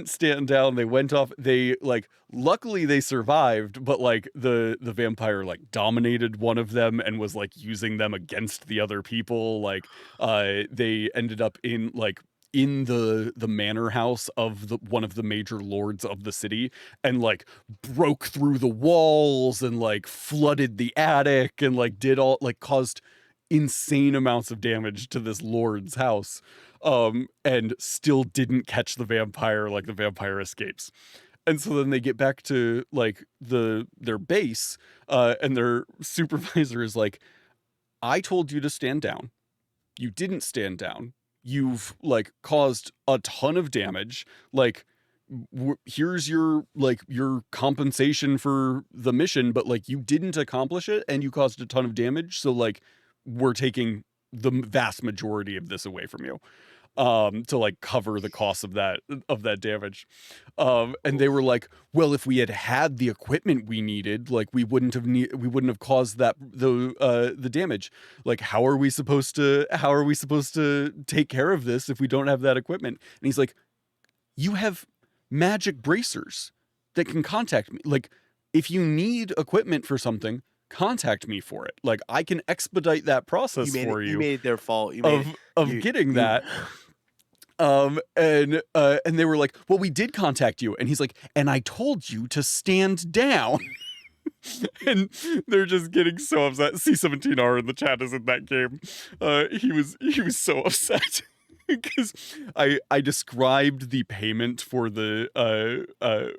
stand down. They went off. They like luckily they survived, but like the vampire like dominated one of them and was like using them against the other people. Like they ended up in like in the manor house of the one of the major lords of the city and like broke through the walls and like flooded the attic and like did all like caused insane amounts of damage to this lord's house. And still didn't catch the vampire. Like the vampire escapes. And so then they get back to like their base and their supervisor is like, I told you to stand down. You didn't stand down. You've like caused a ton of damage. Like here's your like your compensation for the mission, but like you didn't accomplish it and you caused a ton of damage. So like we're taking the vast majority of this away from you to like cover the cost of that damage. And they were like, well, if we had the equipment we needed, like we wouldn't have caused the damage. Like how are we supposed to take care of this if we don't have that equipment? And he's like, you have magic bracers that can contact me. Like if you need equipment for something, contact me for it. Like I can expedite that process for you. You made it their fault. Getting that. And they were like, well, we did contact you. And he's like, and I told you to stand down. And they're just getting so upset. C17R in the chat is in that game. He was so upset. Because I described the payment for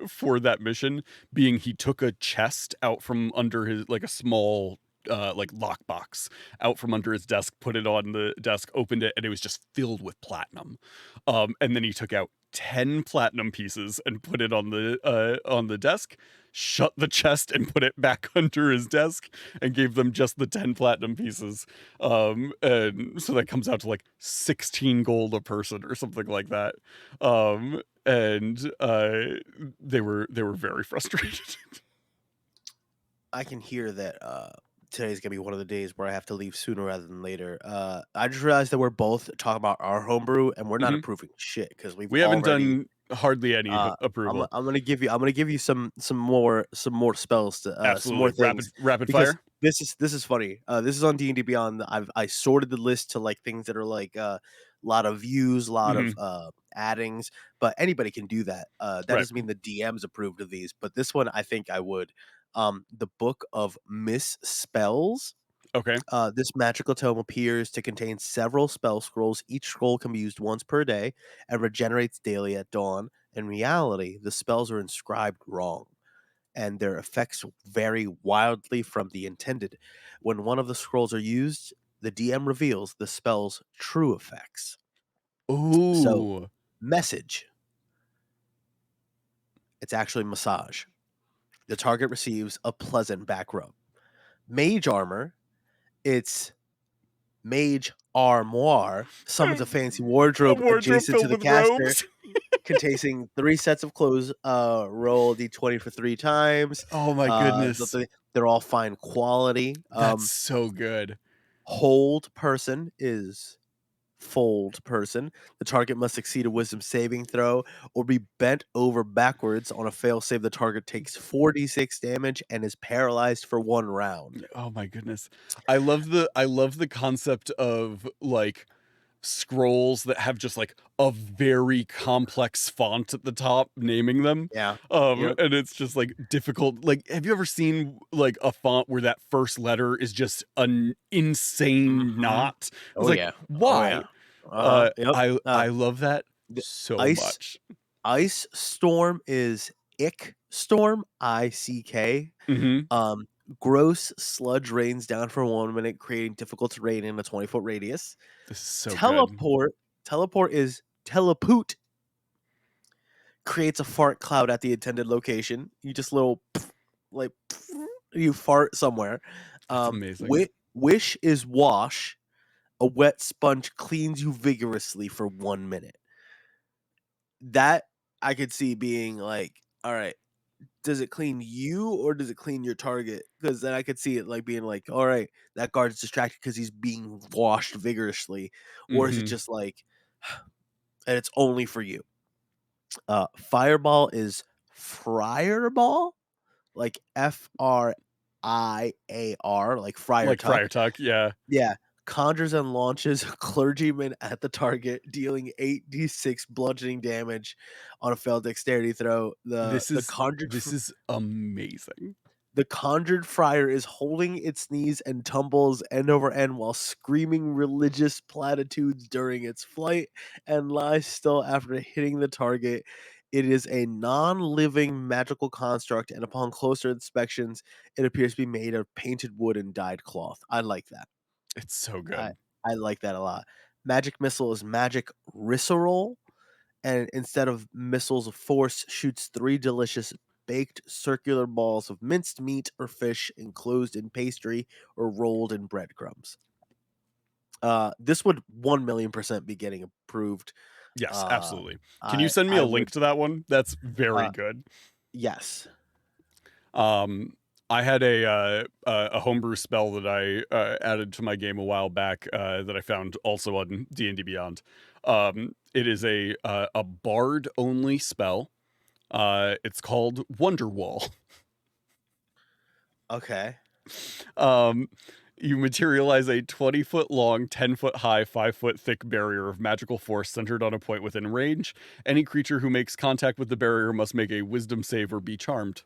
for that mission being he took a chest out from under his like a small like lockbox out from under his desk, put it on the desk, opened it, and it was just filled with platinum. And then he took out 10 platinum pieces and put it on the desk, shut the chest and put it back under his desk, and gave them just the 10 platinum pieces. And so that comes out to like 16 gold a person or something like that. And they were very frustrated. I can hear that today's gonna be one of the days where I have to leave sooner rather than later. I just realized that we're both talking about our homebrew and we're not approving shit because we haven't done hardly any approval. I'm gonna give you some more spells to Absolutely. some more things. Rapid fire. This is funny. This is on D&D Beyond. I sorted the list to like things that are like a lot of views, a lot of addings, but anybody can do that. That doesn't mean the DM's approved of these, but this one I think I would. The Book of Misspells. Okay. This magical tome appears to contain several spell scrolls. Each scroll can be used once per day and regenerates daily at dawn. In reality, the spells are inscribed wrong, and their effects vary wildly from the intended. When one of the scrolls are used, the DM reveals the spell's true effects. Ooh. So, message. It's actually massage. The target receives a pleasant back rub. Mage armor. It's Mage Armoire, summons a fancy wardrobe adjacent to the caster, containing 3 sets of clothes. Roll d20 for 3 times. Oh my goodness. They're all fine quality. That's so good. Hold person is fold person. The target must succeed a wisdom saving throw or be bent over backwards. On a fail save, the target takes 4d6 damage and is paralyzed for 1 round. Oh my goodness. I love the concept of like scrolls that have just like a very complex font at the top naming them. Yeah. And it's just like difficult. Like, have you ever seen like a font where that first letter is just an insane knot? It's why? I love that so much. Ice Storm is Ick Storm, ICK. Gross sludge rains down for 1 minute, creating difficult terrain in a 20-foot radius. This is so Teleport. Good. Teleport is Telepoot. Creates a fart cloud at the intended location. You just you fart somewhere. That's amazing. Wish is Wash. A wet sponge cleans you vigorously for 1 minute. That I could see being like, all right, does it clean you or does it clean your target? Because then I could see it like being like, all right, that guard's distracted because he's being washed vigorously. Or is it just like, and it's only for you? Fireball is Friarball, like Friar, like Friar like Tuck. Friar Tuck, yeah. Yeah. Conjures and launches clergyman at the target, dealing 8d6 bludgeoning damage on a failed dexterity throw. This is amazing. The conjured friar is holding its knees and tumbles end over end while screaming religious platitudes during its flight and lies still after hitting the target. It is a non-living magical construct, and upon closer inspections, it appears to be made of painted wood and dyed cloth. I like that. It's so good. I like that a lot. Magic missile is magic risserol, and instead of missiles of force, shoots 3 delicious baked circular balls of minced meat or fish enclosed in pastry or rolled in breadcrumbs. This would 1,000,000% be getting approved. Yes, absolutely. Can you send me a link to that one? That's very good. Yes. I had a homebrew spell that I added to my game a while back that I found also on D&D Beyond. It is a bard only spell. It's called Wonderwall. Okay. You materialize a 20-foot long, 10-foot high, 5-foot thick barrier of magical force centered on a point within range. Any creature who makes contact with the barrier must make a wisdom save or be charmed.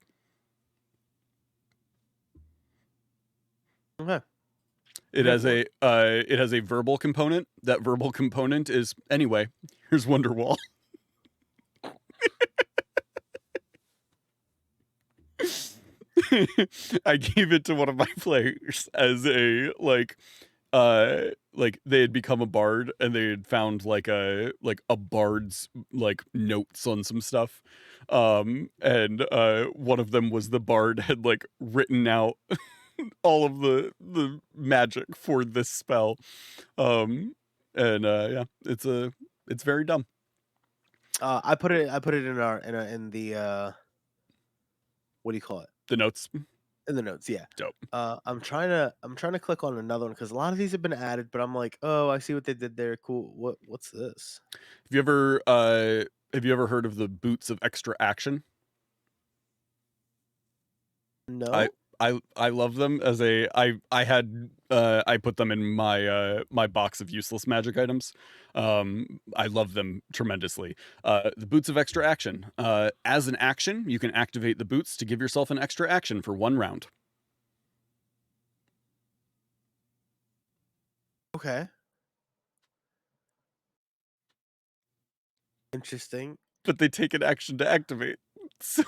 Okay. It has a verbal component. That verbal component is, anyway, here's Wonderwall. I gave it to one of my players as a they had become a bard and they had found a bard's notes on some stuff, and one of them was the bard had written out all of the magic for this spell, and yeah, it's very dumb. I put it in the what do you call it? The notes. In the notes, yeah. Dope. I'm trying to click on another one because a lot of these have been added, but I'm like, oh, I see what they did there. Cool. What's this? Have you ever heard of the boots of extra action? No. I love them as I put them in my box of useless magic items. I love them tremendously. The boots of extra action. As an action, you can activate the boots to give yourself an extra action for 1 round. Okay. Interesting. But they take an action to activate. So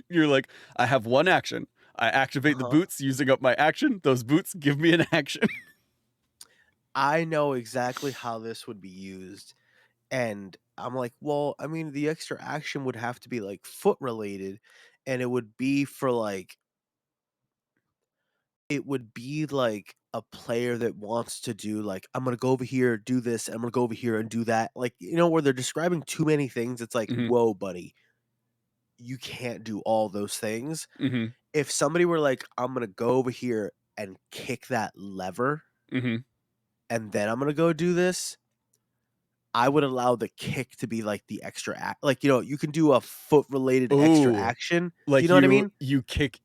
you're like, I have 1 action. I activate the boots using up my action. Those boots give me an action. I know exactly how this would be used. And I'm like, well, I mean, the extra action would have to be foot related, and it would be for a player that wants to do I'm gonna go over here, do this, I'm gonna go over here and do that. Where they're describing too many things, it's like, whoa, buddy, you can't do all those things. Mm-hmm. If somebody were like, I'm gonna go over here and kick that lever, and then I'm gonna go do this, I would allow the kick to be the extra act. You can do a foot related extra action. You know what I mean? You kick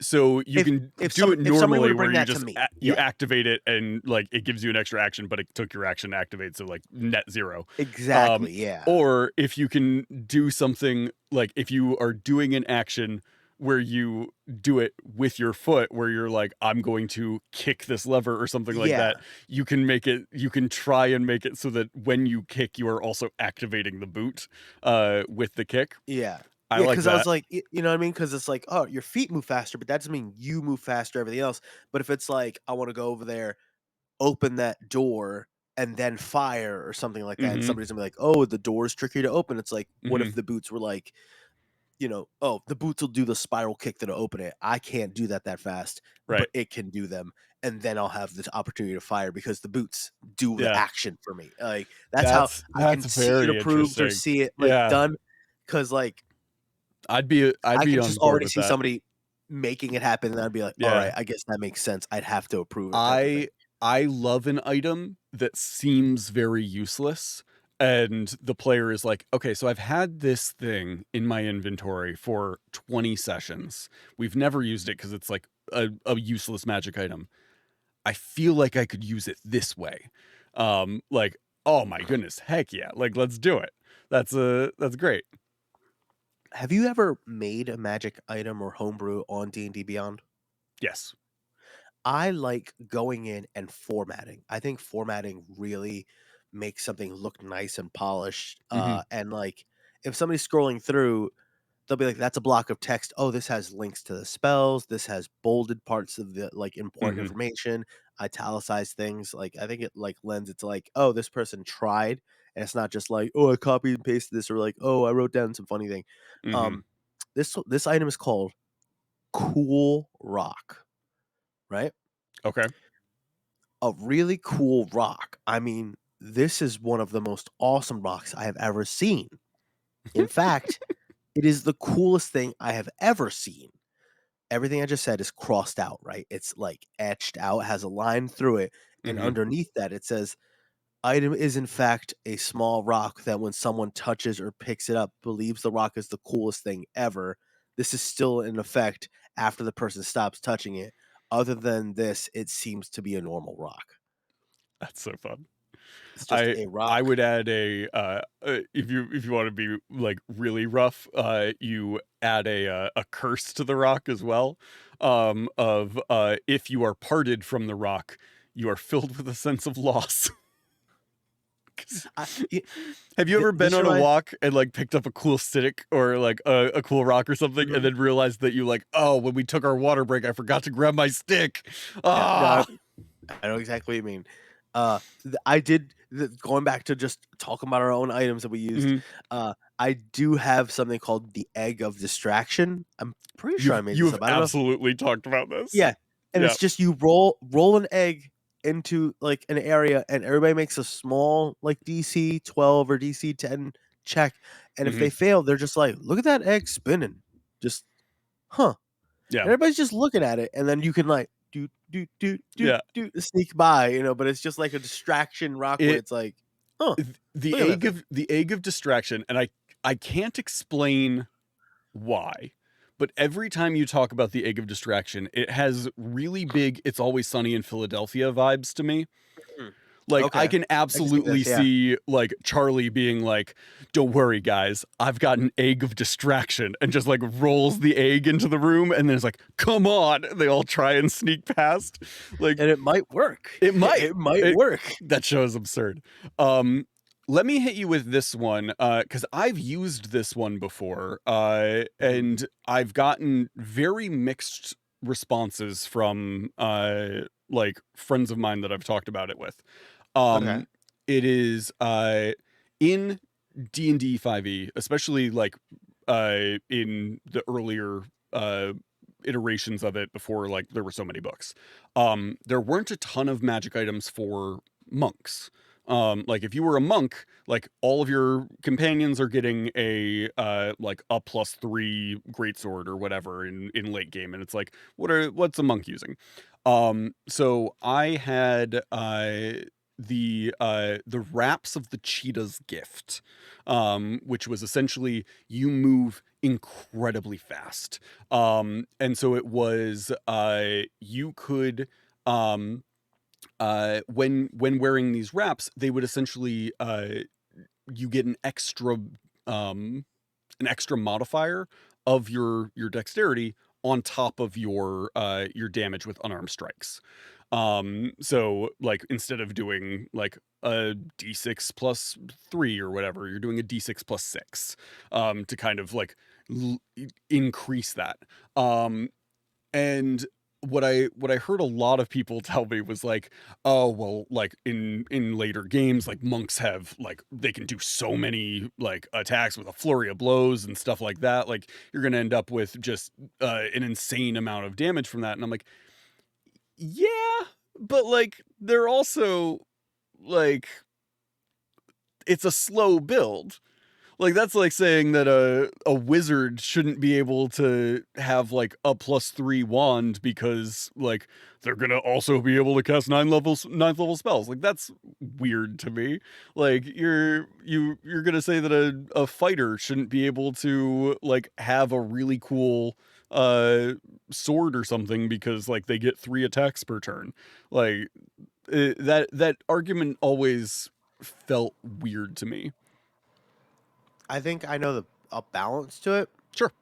so you can do it if somebody were normally to bring where you that to just me, you activate it and it gives you an extra action, but it took your action to activate, so net 0. Exactly, yeah. Or if you can do something if you are doing an action where you do it with your foot, where you're like, I'm going to kick this lever or something like that, you can try and make it so that when you kick, you are also activating the boot with the kick. Yeah. I like because that. I was like, you know what I mean? Because it's like, oh, your feet move faster, but that doesn't mean you move faster, everything else. But if it's like, I want to go over there, open that door, and then fire or something like that, and somebody's gonna be like, oh, the door's tricky to open. It's like, what if the boots were like, oh, the boots will do the spiral kick that'll open it. I can't do that fast, right? But it can do them, and then I'll have this opportunity to fire because the boots do the action for me. That's how I can see it approved or see it done. Because I'd be I can on just board already with see that. somebody making it happen, and I'd be like, all right, I guess that makes sense. I'd have to approve it. I love an item that seems very useless, and the player is like, okay, so I've had this thing in my inventory for 20 sessions. We've never used it because it's a useless magic item. I feel like I could use it this way. Oh my goodness, heck yeah. Let's do it. That's great. Have you ever made a magic item or homebrew on D&D Beyond? Yes. I like going in and formatting. I think formatting really makes something look nice and polished. And if somebody's scrolling through, they'll be like, "That's a block of text. Oh, this has links to the spells. This has bolded parts of the important information, italicized things." I think it lends it to oh, this person tried, and it's not just oh, I copied and pasted this, or oh, I wrote down some funny thing. This item is called Cool Rock. Right? Okay. A really cool rock. I mean, this is one of the most awesome rocks I have ever seen. In fact, it is the coolest thing I have ever seen. Everything I just said is crossed out, right? It's etched out, has a line through it, and underneath that it says, item is in fact a small rock that when someone touches or picks it up, believes the rock is the coolest thing ever. This is still in effect after the person stops touching it. Other than this, it seems to be a normal rock. That's so fun. It's just a rock. I would add if you want to be really rough, you add a curse to the rock as well. If you are parted from the rock, you are filled with a sense of loss. Have you ever been this on a reminds- walk and like picked up a cool stick or like a cool rock or something, Mhm. and then realized that you like, oh, when we took our water break, I forgot to grab my stick. Ah, I know exactly what you mean. I did going back to just talking about our own items that we used. Mhm. I do have something called the egg of distraction. I'm pretty sure I made this You've up. I don't know. absolutely talked about this. Yeah, and Yeah. it's just you roll an egg into like an area, and everybody makes a small like DC 12 or DC 10 check, and if Mhm. they fail, they're just like, look at that egg spinning, just huh. Yeah. Everybody's just looking at it, and then you can like Yeah. sneak by, but it's just like a distraction rock where It- it's like, huh. The Look at egg that of the egg of distraction, and I can't explain why, but every time you talk about the egg of distraction, it has really big "It's Always Sunny in Philadelphia" vibes to me. Mhm. Like, I Okay. can see absolutely this, yeah. see like Charlie being like, "Don't worry, guys, I've got an egg of distraction," and just like rolls the egg into the room, and then it's like, "Come on!" They all try and sneak past. Like, And it might work. it might. It might work. That show is absurd. Let me hit you with this one, because I've used this one before, and I've gotten very mixed responses from like friends of mine that I've talked about it with. Okay. It is in D&D 5e, especially like in the earlier iterations of it before like there were so many books. There weren't a ton of magic items for monks. Like if you were a monk, like all of your companions are getting a like a +3 greatsword or whatever in late game, and it's like what's a monk using? So I had the wraps of the cheetah's gift, which was essentially you move incredibly fast, and so it was you could when wearing these wraps, they would essentially you get an extra modifier of your dexterity on top of your damage with unarmed strikes. So like instead of doing like a d6 plus 3 or whatever, you're doing a d6 plus 6 to kind of like increase that. And what I heard a lot of people tell me was like, oh well, like in later games, like monks have like they can do so many like attacks with a flurry of blows and stuff like that. Like you're gonna end up with just an insane amount of damage from that. And I'm like, yeah, but like they're also like it's a slow build. Like that's like saying that a wizard shouldn't be able to have like a +3 wand because like they're gonna also be able to cast ninth level spells. Like that's weird to me. Like you're gonna say that a fighter shouldn't be able to like have a really cool sword or something because like they get 3 attacks per turn. Like that argument always felt weird to me. I think I know a balance to it Sure.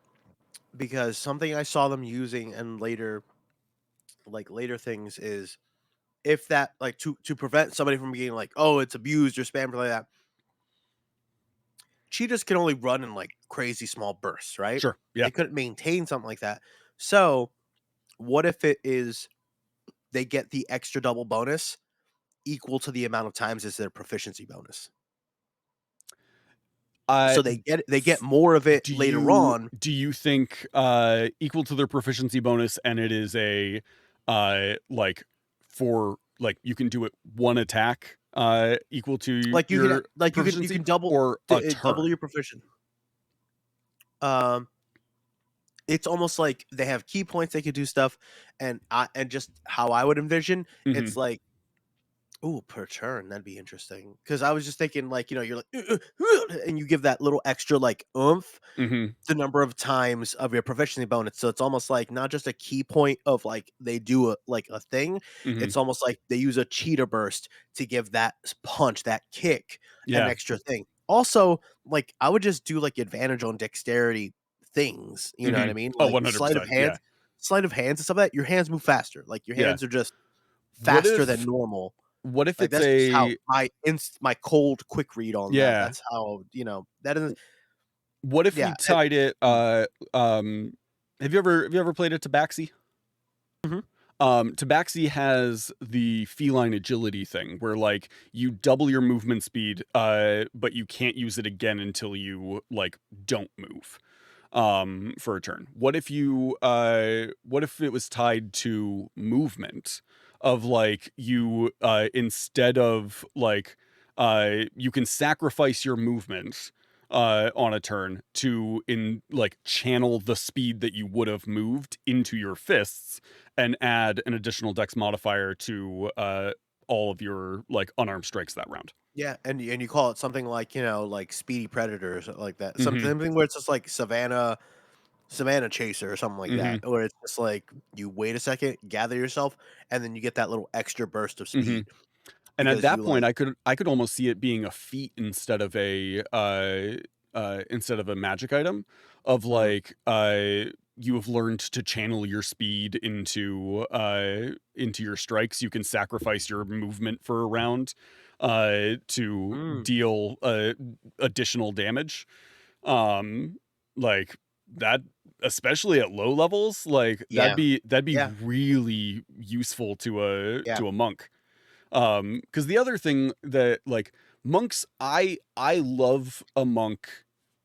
because something I saw them using and later things is if that like to prevent somebody from being like, oh, it's abused or spammed or like that. Cheetahs can only run in like crazy small bursts, right? Sure. Yeah. They couldn't maintain something like that. So what if it is they get the extra double bonus equal to the amount of times as their proficiency bonus? So they get more of it later on. Do you think equal to their proficiency bonus, and it is a like for like you can do it one attack equal to Like you your can you proficiency can double or a turn? double your proficiency. It's almost like they have key points they could do stuff, and just how I would envision it's like, ooh, per turn, that'd be interesting. Because I was just thinking, like, you're like, and you give that little extra, like, oomph, the number of times of your proficiency bonus. So it's almost like not just a key point of, like, they do a thing. It's almost like they use a cheetah burst to give that punch, that kick, an extra thing. Also, like, I would just do, like, advantage on dexterity things. You know what I mean? Oh, Like, 100%. Yeah. sleight of hands and stuff like that. Your hands move faster. Like, your Yeah. hands are just What faster if- than normal. what if Like, it's that's just how a my cold quick read on that. yeah? That's how, that is What if we yeah, tied it? mm, Have you ever played a Tabaxi? mhm. Tabaxi has the feline agility thing where like you double your movement speed, but you can't use it again until you like don't move for a turn. What if it was tied to movement of like you instead of like you can sacrifice your movement on a turn to in like channel the speed that you would have moved into your fists and add an additional dex modifier to all of your like unarmed strikes that round. Yeah, and you call it something like, like Speedy Predator or something like that. Mhm. Something where it's just like Savannah Chaser or something like Mhm. that, where it's just like you wait a second, gather yourself, and then you get that little extra burst of Mhm. speed And at because that you point, like I could almost see it being a feat instead of a magic item of mm, like you have learned to channel your speed into your strikes. You can sacrifice your movement for a round to mm, deal additional damage. Um like that, especially at low levels, like yeah, that'd be yeah, really useful yeah, to a monk. Because the other thing that like monks, I love a monk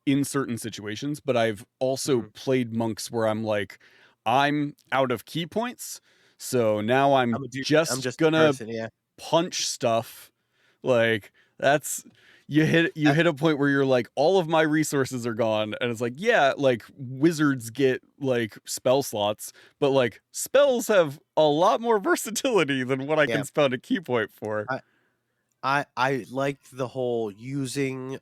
in certain situations, but I've also mhm. played monks where I'm like, I'm out of key points, so now I'm I'm a dude. I'm just just a gonna person. Yeah, punch stuff. Like that's you that, hit a point where you're like, all of my resources are gone, and it's like, yeah, like wizards get like spell slots, but like spells have a lot more versatility than what I yeah. can spend a key point for. I like the whole using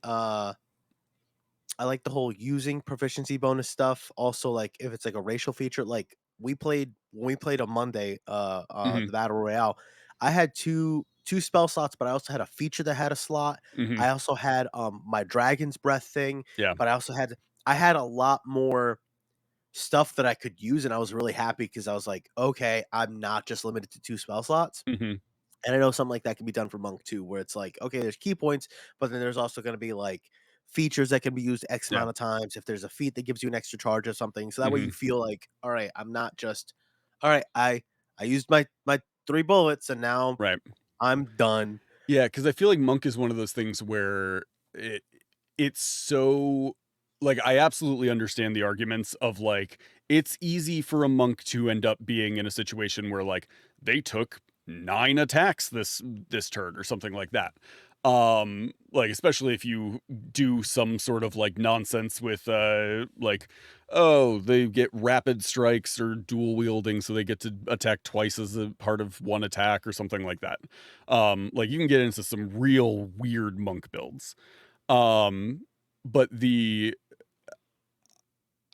I like the whole using proficiency bonus stuff. Also, like if it's like a racial feature, like when we played on Monday, Hmm. the battle royale. I had two spell slots, but I also had a feature that had a slot. Hmm. I also had my dragon's breath thing, Yeah. but I had a lot more stuff that I could use, and I was really happy because I was like, okay, I'm not just limited to two spell slots. Hmm. And I know something like that can be done for Monk too, where it's like, okay, there's key points, but then there's also going to be like features that can be used X Yeah. amount of times. If there's a feat that gives you an extra charge or something, so that way Hmm. you feel like, all right, I'm not just, all right, I used my 3 bullets and now Right. I'm done. Yeah, because I feel like monk is one of those things where it's so like I absolutely understand the arguments of like it's easy for a monk to end up being in a situation where like they took 9 attacks this turn or something like that. Like especially if you do some sort of like nonsense with like, oh, they get rapid strikes or dual wielding so they get to attack twice as a part of one attack or something like that. Like you can get into some real weird monk builds. Um, but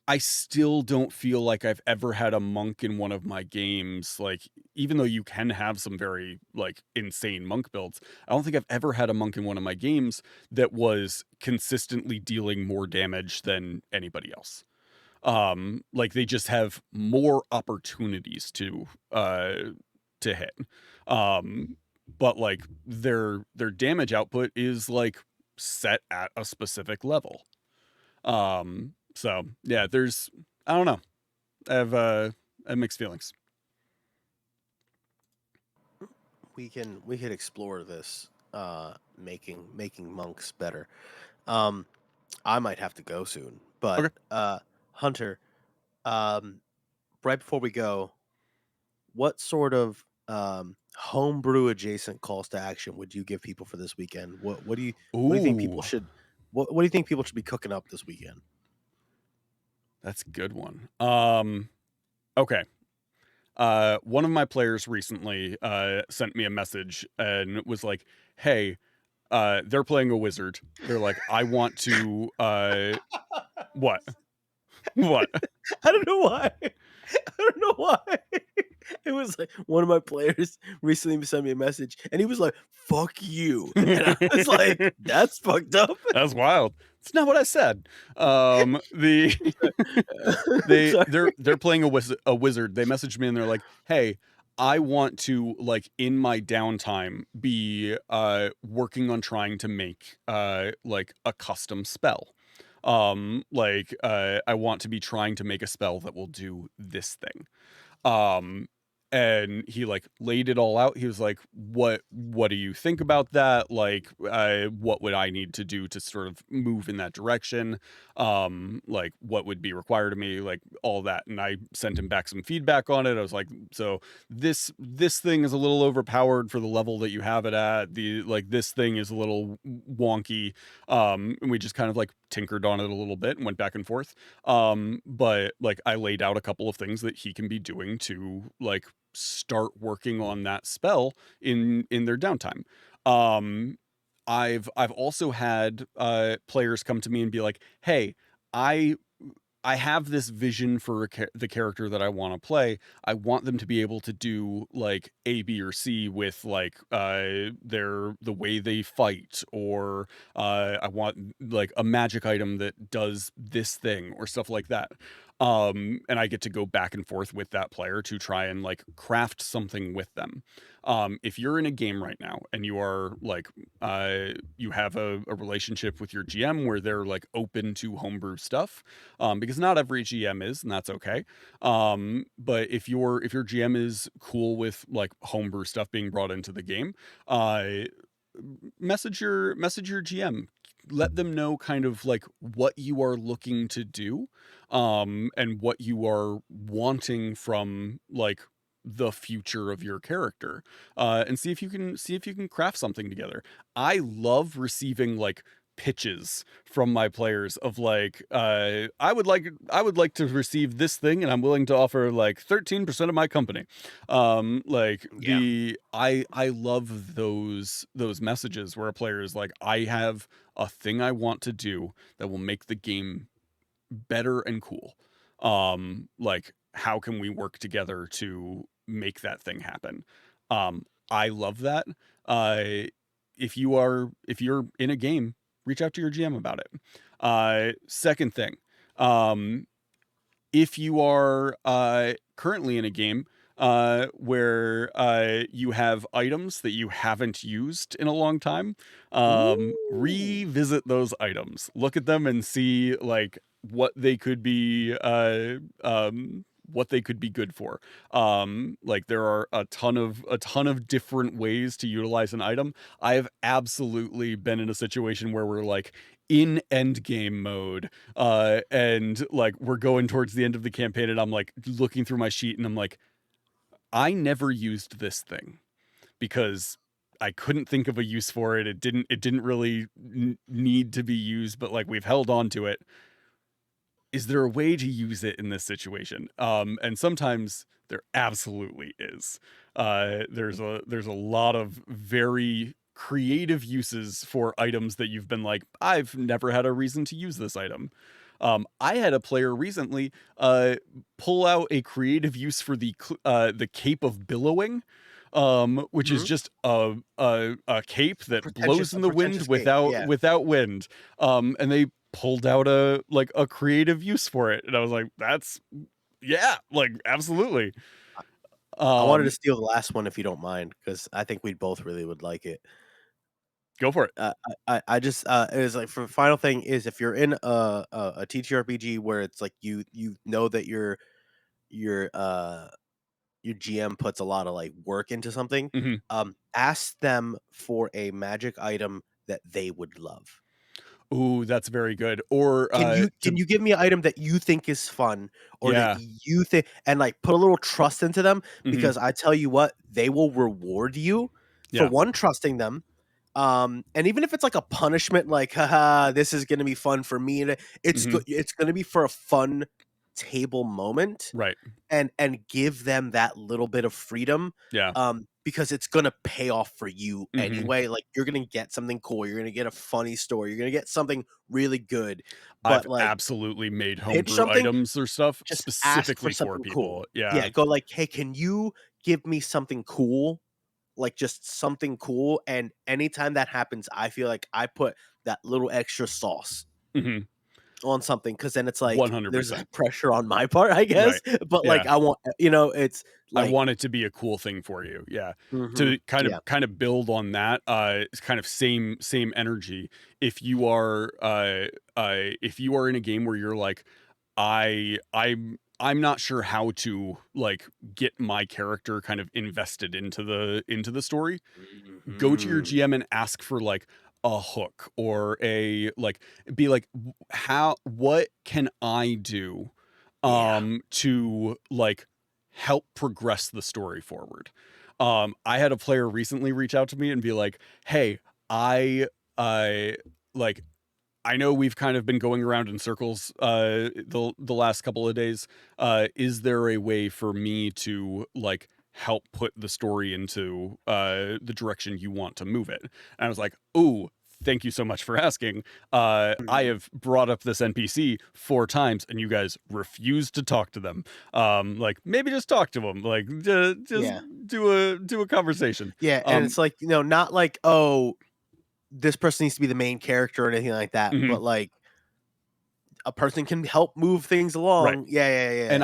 I still don't feel like I've ever had a monk in one of my games. Like, even though you can have some very like insane monk builds, I don't think I've ever had a monk in one of my games that was consistently dealing more damage than anybody else. Like they just have more opportunities to hit. Um, but like their damage output is like set at a specific level. So yeah, there's I don't know. I have mixed feelings. We could explore this making monks better. Um, I might have to go soon, but Okay. Hunter, um, right before we go, what sort of homebrew adjacent calls to action would you give people for this weekend? What do you think people Ooh, should what do you think people should be cooking up this weekend? that's a good one. Okay. One of my players recently sent me a message and was like, "Hey, they're playing a wizard. They're like, I want to what? What?" I don't know why. I don't know why. It was like one of my players recently sent me a message and he was like, "Fuck you." And I was like, "That's fucked up." That's wild. It's not what I said. The Sorry. they're playing a wizard. They messaged me and they're like, "Hey, I want to, like, in my downtime, be working on trying to make like a custom spell. I want to be trying to make a spell that will do this thing. Um, and he, like, laid it all out. He was like, what do you think about that? Like, what would I need to do to sort of move in that direction? Like, what would be required of me? Like, all that. And I sent him back some feedback on it. I was like, so this thing is a little overpowered for the level that you have it at. This thing is a little wonky. And we just kind of, like, tinkered on it a little bit and went back and forth. But, like, I laid out a couple of things that he can be doing to, like, start working on that spell in their downtime. Um, I've also had players come to me and be like, "Hey, I I have this vision for the character that I want to play. I want them to be able to do like A, B, or C with like the way they fight, or I want like a magic item that does this thing or stuff like that." And I get to go back and forth with that player to try and like craft something with them. If you're in a game right now and you are like you have a relationship with your GM where they're like open to homebrew stuff, because not every GM is, and that's okay. But if your GM is cool with like homebrew stuff being brought into the game, uh, message your GM. Let them know kind of like what you are looking to do, and what you are wanting from like the future of your character, and see if you can craft something together. I love receiving like pitches from my players of like I would like to receive this thing, and I'm willing to offer like 13% of my company. Like Yeah. I love those messages where a player is like, I have a thing I want to do that will make the game better and cool. Like, how can we work together to make that thing happen? I love that. Uh if you're in a game, reach out to your GM about it. Second thing, um if you are currently in a game where you have items that you haven't used in a long time, Ooh. revisit those items. Look at them and see like what they could be good for. Like there are a ton of different ways to utilize an item. I have absolutely been in a situation where we're like in end game mode, and like we're going towards the end of the campaign, and I'm like looking through my sheet and I'm like, I never used this thing because I couldn't think of a use for it. It didn't really need to be used, but like we've held on to it. Is there a way to use it in this situation? And sometimes there absolutely is. There's a lot of very creative uses for items that you've been like, I've never had a reason to use this item. I had a player recently pull out a creative use for the cape of billowing, which is Mhm. just a cape that blows in A the wind pretentious cape. without Yeah. wind. And they pulled out a creative use for it, and I was like, that's yeah, like absolutely. I wanted to Um, steal the last one if you don't mind, because I think we both really would like it. go for it. I just it was like for the final thing is if you're in a TTRPG where it's like you know that your GM puts a lot of like work into something, Mhm. ask them for a magic item that they would love. Ooh, that's very good. Or Can to you give me an item that you think is fun or that yeah. you think and, like, put a little trust into them Mhm. because I tell you what, they will reward you for, Yeah. 1, trusting them, and even if it's like a punishment, like, "Haha, this is gonna be fun for me," and Mhm. it's gonna be for a fun table moment Right. and give them that little bit of freedom, Yeah. because it's gonna pay off for you Mhm. anyway, like, you're gonna get something cool, you're gonna get a funny story, you're gonna get something really good, I've but, like, absolutely made pitch homebrew something, items or stuff just ask for specifically for something cool. people. Yeah. Yeah, go like, "Hey, can you give me something cool?" Like, just something cool, and anytime that happens, I feel like I put that little extra sauce. Mhm. on something, because then it's like there's 100%. like pressure on my part, I guess. Right. But Yeah. like I want, it's I like want it to be a cool thing for you. Yeah. mhm, To yeah, kind of build on that, it's kind of same energy. If you are in a game where you're like, I'm not sure how to like get my character kind of invested into the story, go to your mhm, GM and ask for like a hook or a like, be like, what can I do yeah, to like help progress the story forward. I had a player recently reach out to me and be like, hey, I like, I know we've kind of been going around in circles the last couple of days. Is there a way for me to like help put the story into the direction you want to move it? And I was like, "Ooh, thank you so much for asking. I mhm, have brought up this NPC 4 times, and you guys refuse to talk to them. Like maybe just talk to them. Like just yeah, do a conversation. yeah, and it's like not like, oh, this person needs to be the main character or anything like that, Mhm, but like a person can help move things right. along. Yeah, yeah, And yeah.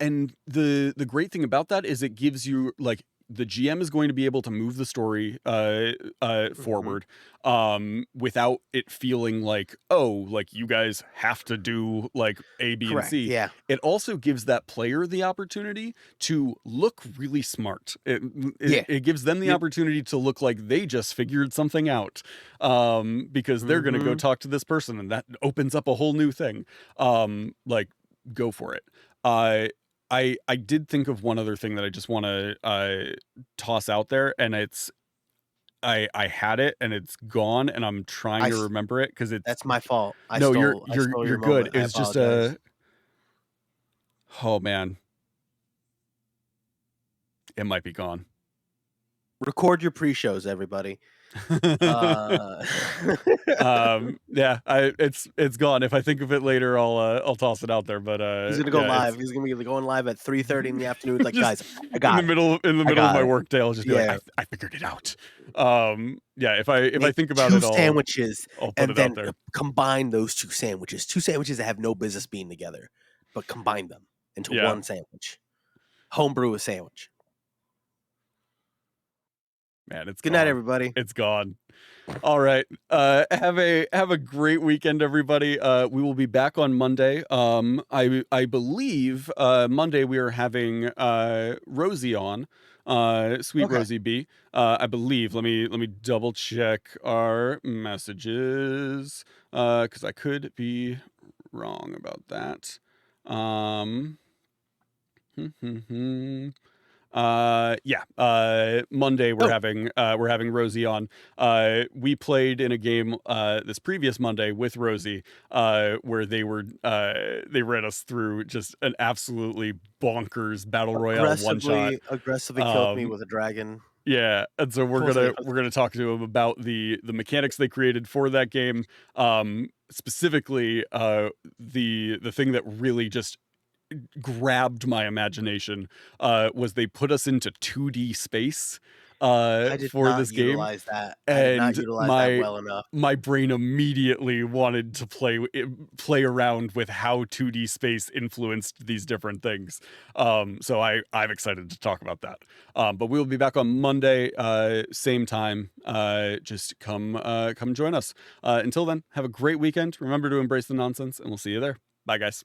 and the great thing about that is it gives you like, the GM is going to be able to move the story Mhm. forward without it feeling like, oh, like you guys have to do like A, B, and Correct. C. Yeah. It also gives that player the opportunity to look really smart. Yeah. It gives them the Yep. opportunity to look like they just figured something out because they're going to go Mhm. talk to this person, and that opens up a whole new thing. Like, go for it. Uh, I did think of one other thing that I just want to toss out there, and it's, I had it and it's gone, and I'm trying I to s remember it because it's, That's my fault. no, I stole you're your good. moment. I It's just apologize. oh man, it might be gone. Record your pre-shows, everybody. Uh Yeah, it's gone. If I think of it later, I'll toss it out there. But He's gonna go yeah, live. it's He's gonna be going live at 3:30 in the afternoon. It's like, just guys, I got it. in the I middle of got my it. work day, I'll just be like, Yeah. I figured it out. Yeah, if I Make think about 2 it, sandwiches I'll put and it out then there. combine those 2 sandwiches. 2 sandwiches that have no business being together, but combine them into Yeah, 1 sandwich. Homebrew a sandwich. man, it's Good night, gone. everybody. It's gone. All right. Have a great weekend, everybody. We will be back on Monday. I believe Monday we are having Rosie on, sweet Okay. Rosie B. I believe. Let me double check our messages because I could be wrong about that. Um, yeah, Monday Oh, we're having Rosie on. We played in a game this previous Monday with Rosie where they ran us through just an absolutely bonkers battle royale one shot. aggressively killed me um with a dragon. yeah, and so What was the we're gonna talk to him about the mechanics they created for that game. Specifically the thing that really just grabbed my imagination was they put us into 2D space I did for not this game, utilize that. I did not and utilize that well enough. my brain immediately wanted to play around with how 2D space influenced these different things. So I'm excited to talk about that. But we'll be back on Monday, same time. Just come join us. Until then, have a great weekend. Remember to embrace the nonsense, and we'll see you there. Bye, guys.